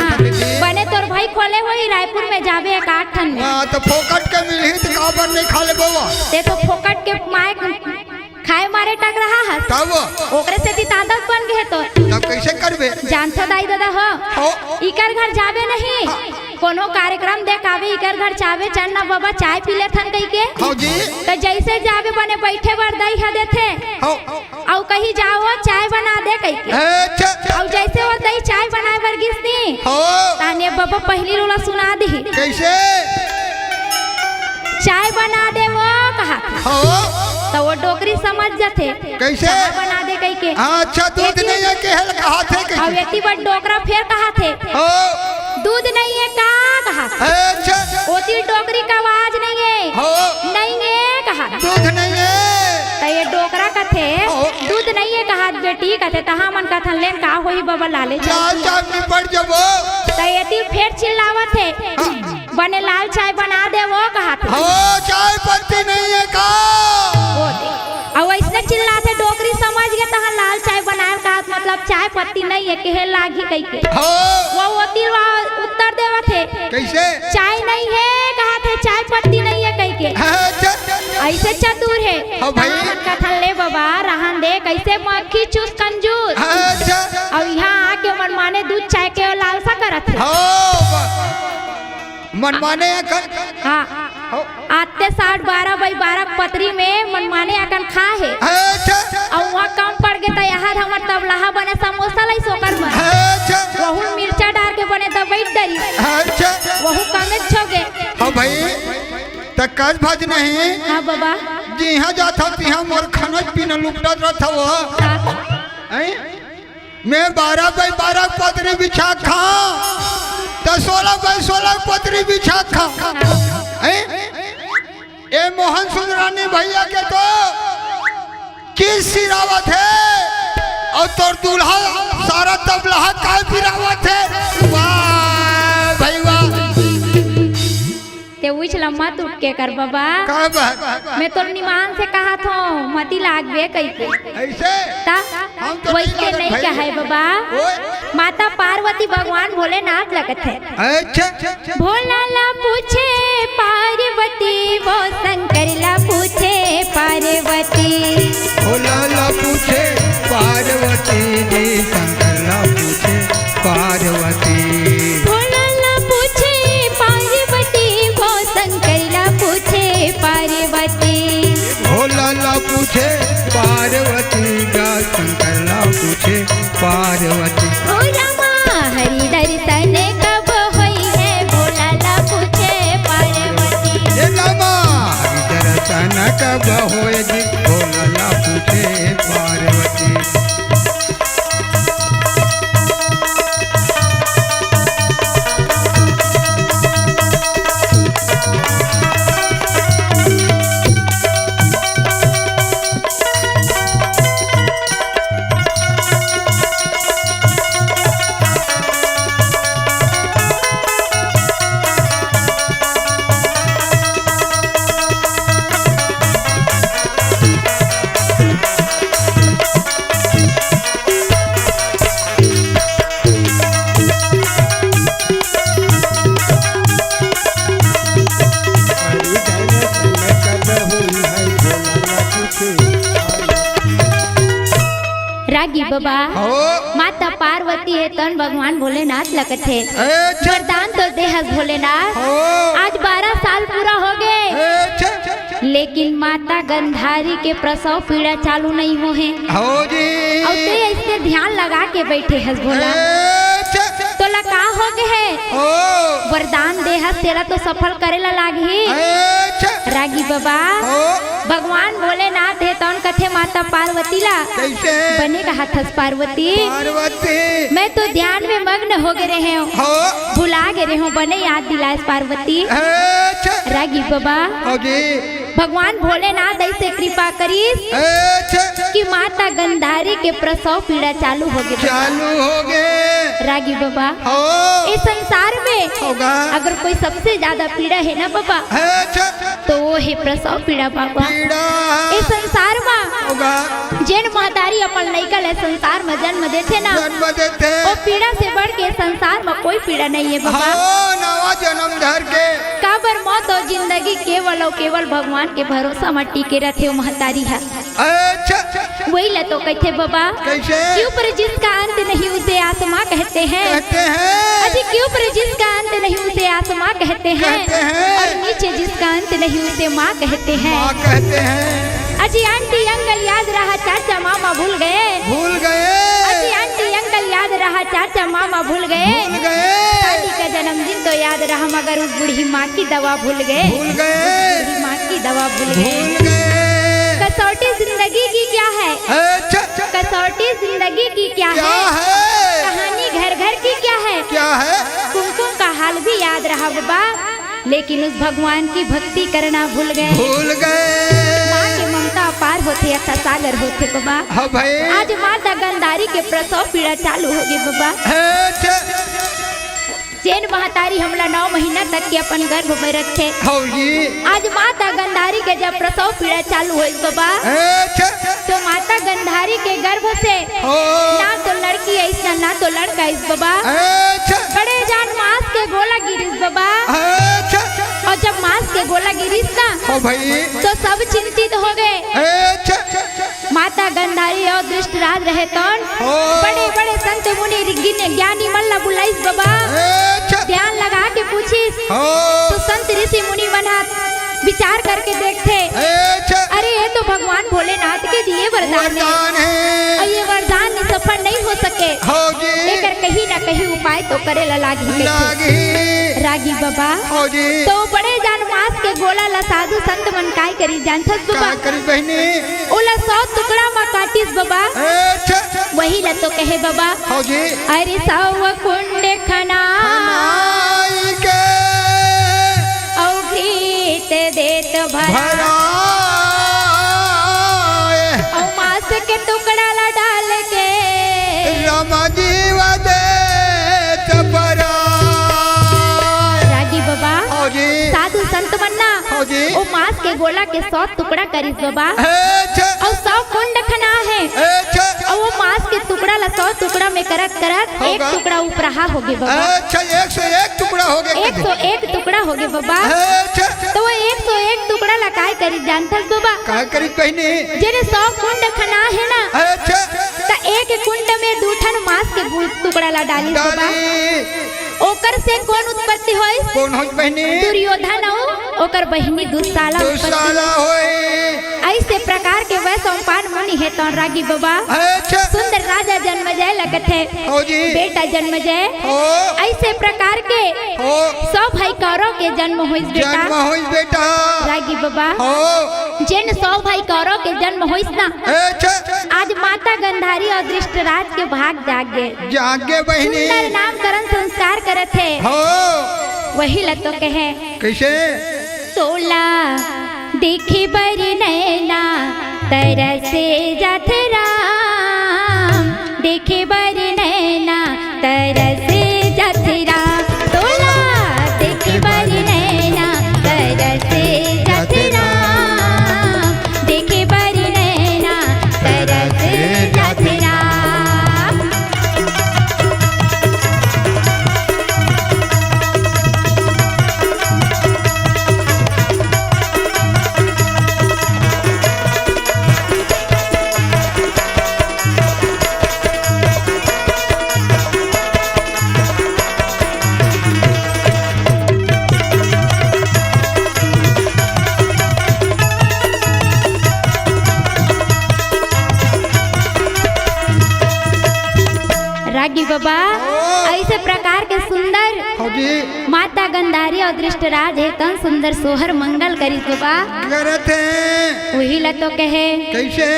बने तोर भाई खोले हुई रायपुर में जाबे एक 8 ठन में तो फोकट के मिलही तो का बर नहीं खा ले बाबा ते तो फोकट के माय खाए मारे टक रहा है तब ओकरे से ती तादत बन गए तो तब कैसे करबे जानतो दाई दादा हो इकर घर जाबे नहीं कोनो कार्यक्रम देखावे इकर घर चावे चन्ना बाबा चाय पी लेथन कई के हां जी तो जैसे जाबे बने बैठे बर दई है देथे और कहीं जाओ चाय बना दे कई के और जैसे वो दई चाय बनाए बर गिसनी ताने बाबा पहली रोला सुना दी कैसे चाय बना दे वो कहा तो वो डोकरी समझ जाते कैसे बना दे कई के अच्छा दूध नहीं है केहल कहा थे कैसे और एती बड़ डोकरा फिर कहा थे दूध नहीं है का कहा अच्छा ओती डोकरी का आवाज नहीं है कहा दूध नहीं है तो ये डोकरा कथे दूध नहीं है कहा बेटी कथे तहा मन कथन लेन का होई बाबा लाले चाल चाल निपट जबो तो एती फिर चिल्लावत है बने लाल चाय बना दे वो कहा था चाय पत्ती नहीं है का और ऐसे चिल्लाते डोकरी समझ गए तहा लाल चाय बना मतलब चाय पत्ती नहीं है के लागी कही के हो वो वतीलवा उत्तर देवा थे कैसे चाय नहीं है कहा थे चाय पत्ती नहीं है कही के अच्छा ऐसे चतुर है हाँ भाई। कथन ले बाबा रहन दे कैसे मक्खी चूस कंजूस अच्छा और यहाँ आके मनमाने दूध चाय के लालसा करत है हो मनमाने कर हाँ आते 60-12x12 पतरी में मनमाने आकन खा है अच्छा और वहाँ कम पड़ गए तो यहाँ हमार तबलाहा बने समोसा लाई सोकर में अच्छा वहू मिर्चा डाल के बने तो बैठ डरी अच्छा वहू कमे छोगे हाँ भाई तक काज भाज नहीं हाँ बाबा जी हाँ जाता तिहाँ मोर खाना पीना लुकता रहता वो मैं 12x12 पतरी बिछा खा तो 16x16 पतरी बिछा खा ए मोहन सुंदरानी भैया के तो किस सिरावत है और तोर दूल्हा सारा तबला का फिरावत है वाह भाई वाह ते उछ लम्मा टूट के कर बाबा मैं तो निमान से कहा था मती लागबे कई के ऐसे ता हम तो वैसे नहीं भाई। कहे बाबा माता पार्वती भगवान भोलेनाथ लगत है अच्छा भोला ला पूछे पार्वती वो शंकर ला पूछे पार्वती भोला ला पूछे पार्वती जी शंकर ला पूछे पार्वती भोला ला पूछे पार्वती वो शंकर ला पूछे पार्वती भोला ला पूछे पार्वती गा शंकर ला पूछे पार्वती ओ रामा हरि दर्शन कब होई है भोला ला पूछे पार्वती ये लामा हरि दर्शन कब होए जी भोला ला पूछे पार्वती रागी बाबा हो माता पार्वती है तन भगवान भोलेनाथ लगत है अच्छा वरदान तो देहस भोलेनाथ हो आज 12 साल पूरा हो गए अच्छा लेकिन माता गंधारी के प्रसव पीड़ा चालू नहीं हो है हो जी और ते ऐसे ध्यान लगा के बैठे हस भोला अच्छा तो लका हो गए है हो वरदान देहस तेरा तो सफल करेला लागी अच्छा रागी बाबा हो भगवान भोलेनाथ है तौन कथे माता पार्वती ला कैसे बने का हाथस पार्वती पार्वती मैं तो ध्यान में मग्न हो गए रहे हूँ हो भुला गए रहे हूँ बने याद दिलास पार्वती अच्छा रागी बाबा हो जी भगवान भोलेनाथ ऐसे कृपा करीस अच्छा कि माता गंधारी के प्रसव पीड़ा चालू हो गए चालू हो गए रागी बाबा हो इस संसार में होगा अगर कोई सबसे ज्यादा पीड़ा है ना बाबा अच्छा तो वो है प्रसव पीड़ा बाबा पीड़ा इस संसार में होगा जैन महतारी अपन लइका ले संसार में जन्म देते ना जन्म देते वो पीड़ा से बढ़ के संसार में कोई पीड़ा नहीं है बाबा हो नवा जन्म धर के काबर मौत और जिंदगी केवल और केवल भगवान के भरोसा में टिके रहते हो महतारी है अच्छा वही ला तो कहते बाबा कैसे क्यों पर जिसका अंत नहीं उसे आत्मा कहते हैं कहते हैं अजी क्यों पर जिसका अंत नहीं उसे आत्मा कहते हैं कहते हैं। और नीचे जिसका अंत नहीं उसे माँ कहते हैं माँ कहते हैं अजी आंटी अंकल याद रहा चाचा मामा भूल गए भूल गए अजी आंटी अंकल याद रहा चाचा मामा भूल गए भूल गए दादी का जन्मदिन तो याद रहा मगर उस बूढ़ी माँ की दवा भूल गए भूल गए बूढ़ी माँ की दवा भूल गए भूल गए कसौटी जिंदगी की क्या है अच्छा कसौटी जिंदगी की क्या क्या है है कहानी घर घर की क्या है क्या है कुमकुम का हाल भी याद रहा बाबा लेकिन उस भगवान की भक्ति करना भूल गए भूल गए माँ की ममता अपार होते अथा सागर होते बाबा हाँ भाई आज माता गंधारी के प्रसव पीड़ा चालू होगी बाबा अच्छा जैन महतारी हमला 9 महीना तक के अपन गर्भ में रखे हो जी आज माता गंधारी के जब प्रसव पीड़ा चालू हुई बाबा अच्छा तो माता गंधारी के गर्भ से हो ना तो ना तो लड़का इस बाबा अच्छा बड़े जान मांस के गोला गिरिस बाबा। अच्छा और जब मांस के गोला गिरिस ना हो भाई तो सब चिंतित हो गए। अच्छा माता गंधारी और दृष्टराज रहे तौन हो। बड़े बड़े संत मुनि ऋषि ज्ञानी मल्ला बुलाइस बाबा। अच्छा ध्यान लगा के पूछिस हो तो संत ऋषि मुनि बना विचार करके देखते अच्छा अरे ये तो भगवान भोलेनाथ के दिए वरदान है वरदान है और ये वरदान सफल नहीं हो सके हो जी लेकर कहीं ना कहीं उपाय तो करे लागी लागी रागी बाबा। हो जी तो बड़े जान मांस के गोला ला साधु संत मन काय करी जानथस का बाबा। करी बहनी ओला 100 टुकड़ा में काटिस बाबा। अच्छा वही ला तो कहे बाबा हो जी अरे 100 कुंड खना हमाई के और घृत देत भरा भरा और मांस के टुकड़ा ला डाल के रम जीव दे तपरा रागी बाबा। हो जी साधु संत बनना हो जी वो मांस के गोला के 100 टुकड़ा करिस बाबा अच्छा और 100 कुंड खना है अच्छा और वो मांस के टुकड़ा ला 100 टुकड़ा में करत करत एक होगा। टुकड़ा उपरहा हो गए बाबा। अच्छा 101 टुकड़ा हो गया 101 टुकड़ा हो गए बाबा। अच्छा तो वो 101 टुकड़ा ला काय करी जानथस बाबा का करी बहनी जेने 100 कुंड खना है ना अच्छा त एक कुंड में दूठन मांस के टुकड़ा ला डाली बाबा। डाली ओकर से कौन उत्पत्ति होई कौन हो बहनी दुर्योधन और ओकर बहिनी दुशाला उत्पत्ति दुशाला होए ऐसे प्रकार के वह सोमपान मुनि है तो रागी बाबा। अच्छा सुंदर राजा जन्म जय लगत है हो जी बेटा जन्म जय हो ऐसे प्रकार के हो 100 भाई कौरव के जन्म होइस बेटा जन्म होई बेटा रागी बाबा। हो जिन 100 भाई कौरव के जन्म होइस ना अच्छा आज माता गंधारी और दृष्टराज के भाग जाग गए जागे बहनी सुंदर नामकरण संस्कार करत है हो वही ला तो कहे कैसे तोला देखे बर नैना तरसे जात राम देखे बर नैना तरसे जात राम तोला देखे बर नैना तरसे जात राम देखे बर नैना तरसे जात राम। रागी बाबा ऐसे प्रकार के सुंदर हो जी माता गंधारी और दृष्टराज है तन सुंदर सोहर मंगल करी बाबा। करत है वही ला तो कहे कैसे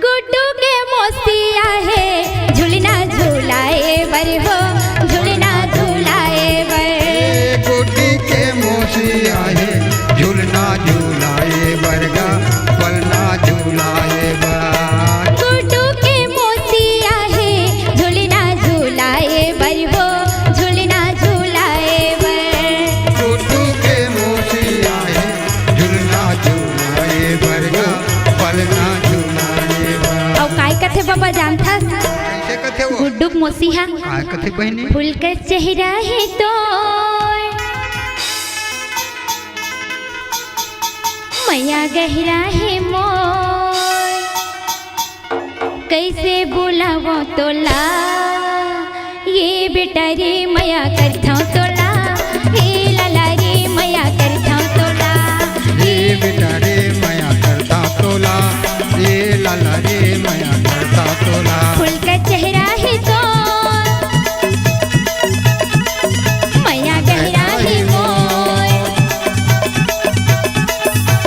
गुड्डू के मोसिया है झूलना झूलाए बर हो झूलना झूलाए बर गुड्डी के मोसी आए झूलना झूलाए बरगा पलना झूलाए बार गुड्डू के मोसिया है झूलना झूलाए बर हो झूलना झूलाए बर गुड्डू के मोसी आए झूलना झूलाए बरगा पलना झूलाए बार और काय कथे बाबा जानथा कैसे कथे वो गुड्डू मोसिया का कथे बहनी फूल का चेहरा है तो मैया गहरा है मोर कैसे बुलावो तोला ये बेटा रे मैया करता तोला हे लाला रे मैया करता तोला ये बेटा रे माया करता तोला ये लाला रे माया करता तोला फूल का चेहरा है तो मैया गहरा है मोर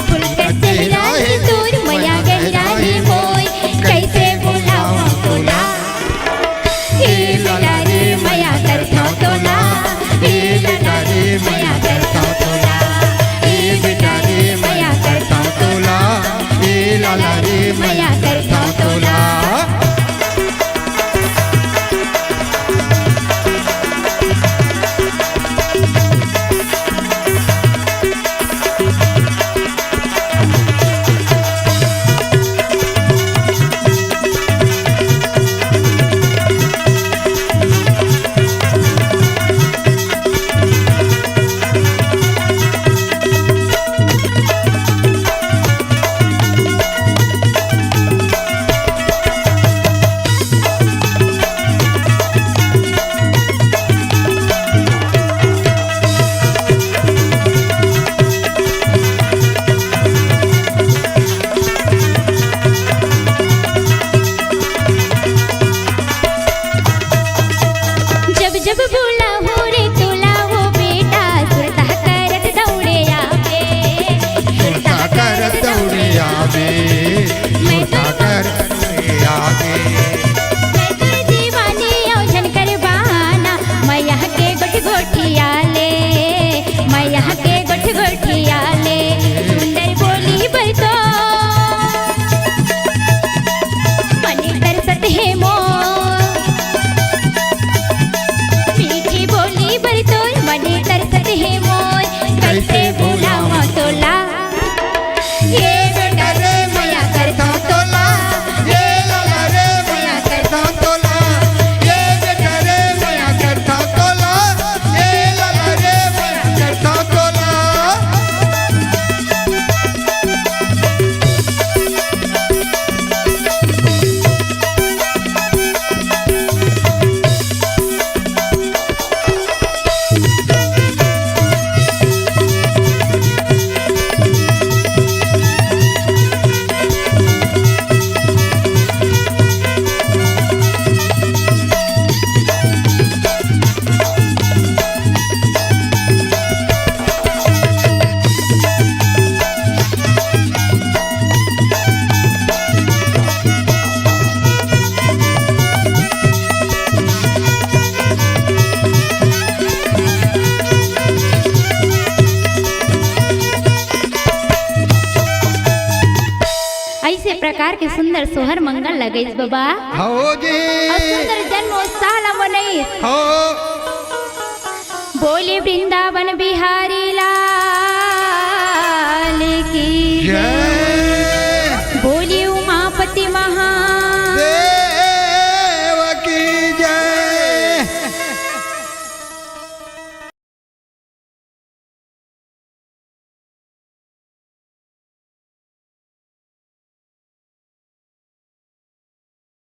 फूल का चेहरा है दूर मैया गहरा है मोर कैसे बुलाऊं तोला हे लाला रे मैया करता तोला हे लाला रे मैया करता तोला ये बेटा रे माया करता तोला ये लाला रे माया करता तोला के सुंदर सोहर मंगल लगईस बाबा हो जी और सुंदर जन्मोत्सव ला मनईस हो बोले वृंदावन बिहारी लाल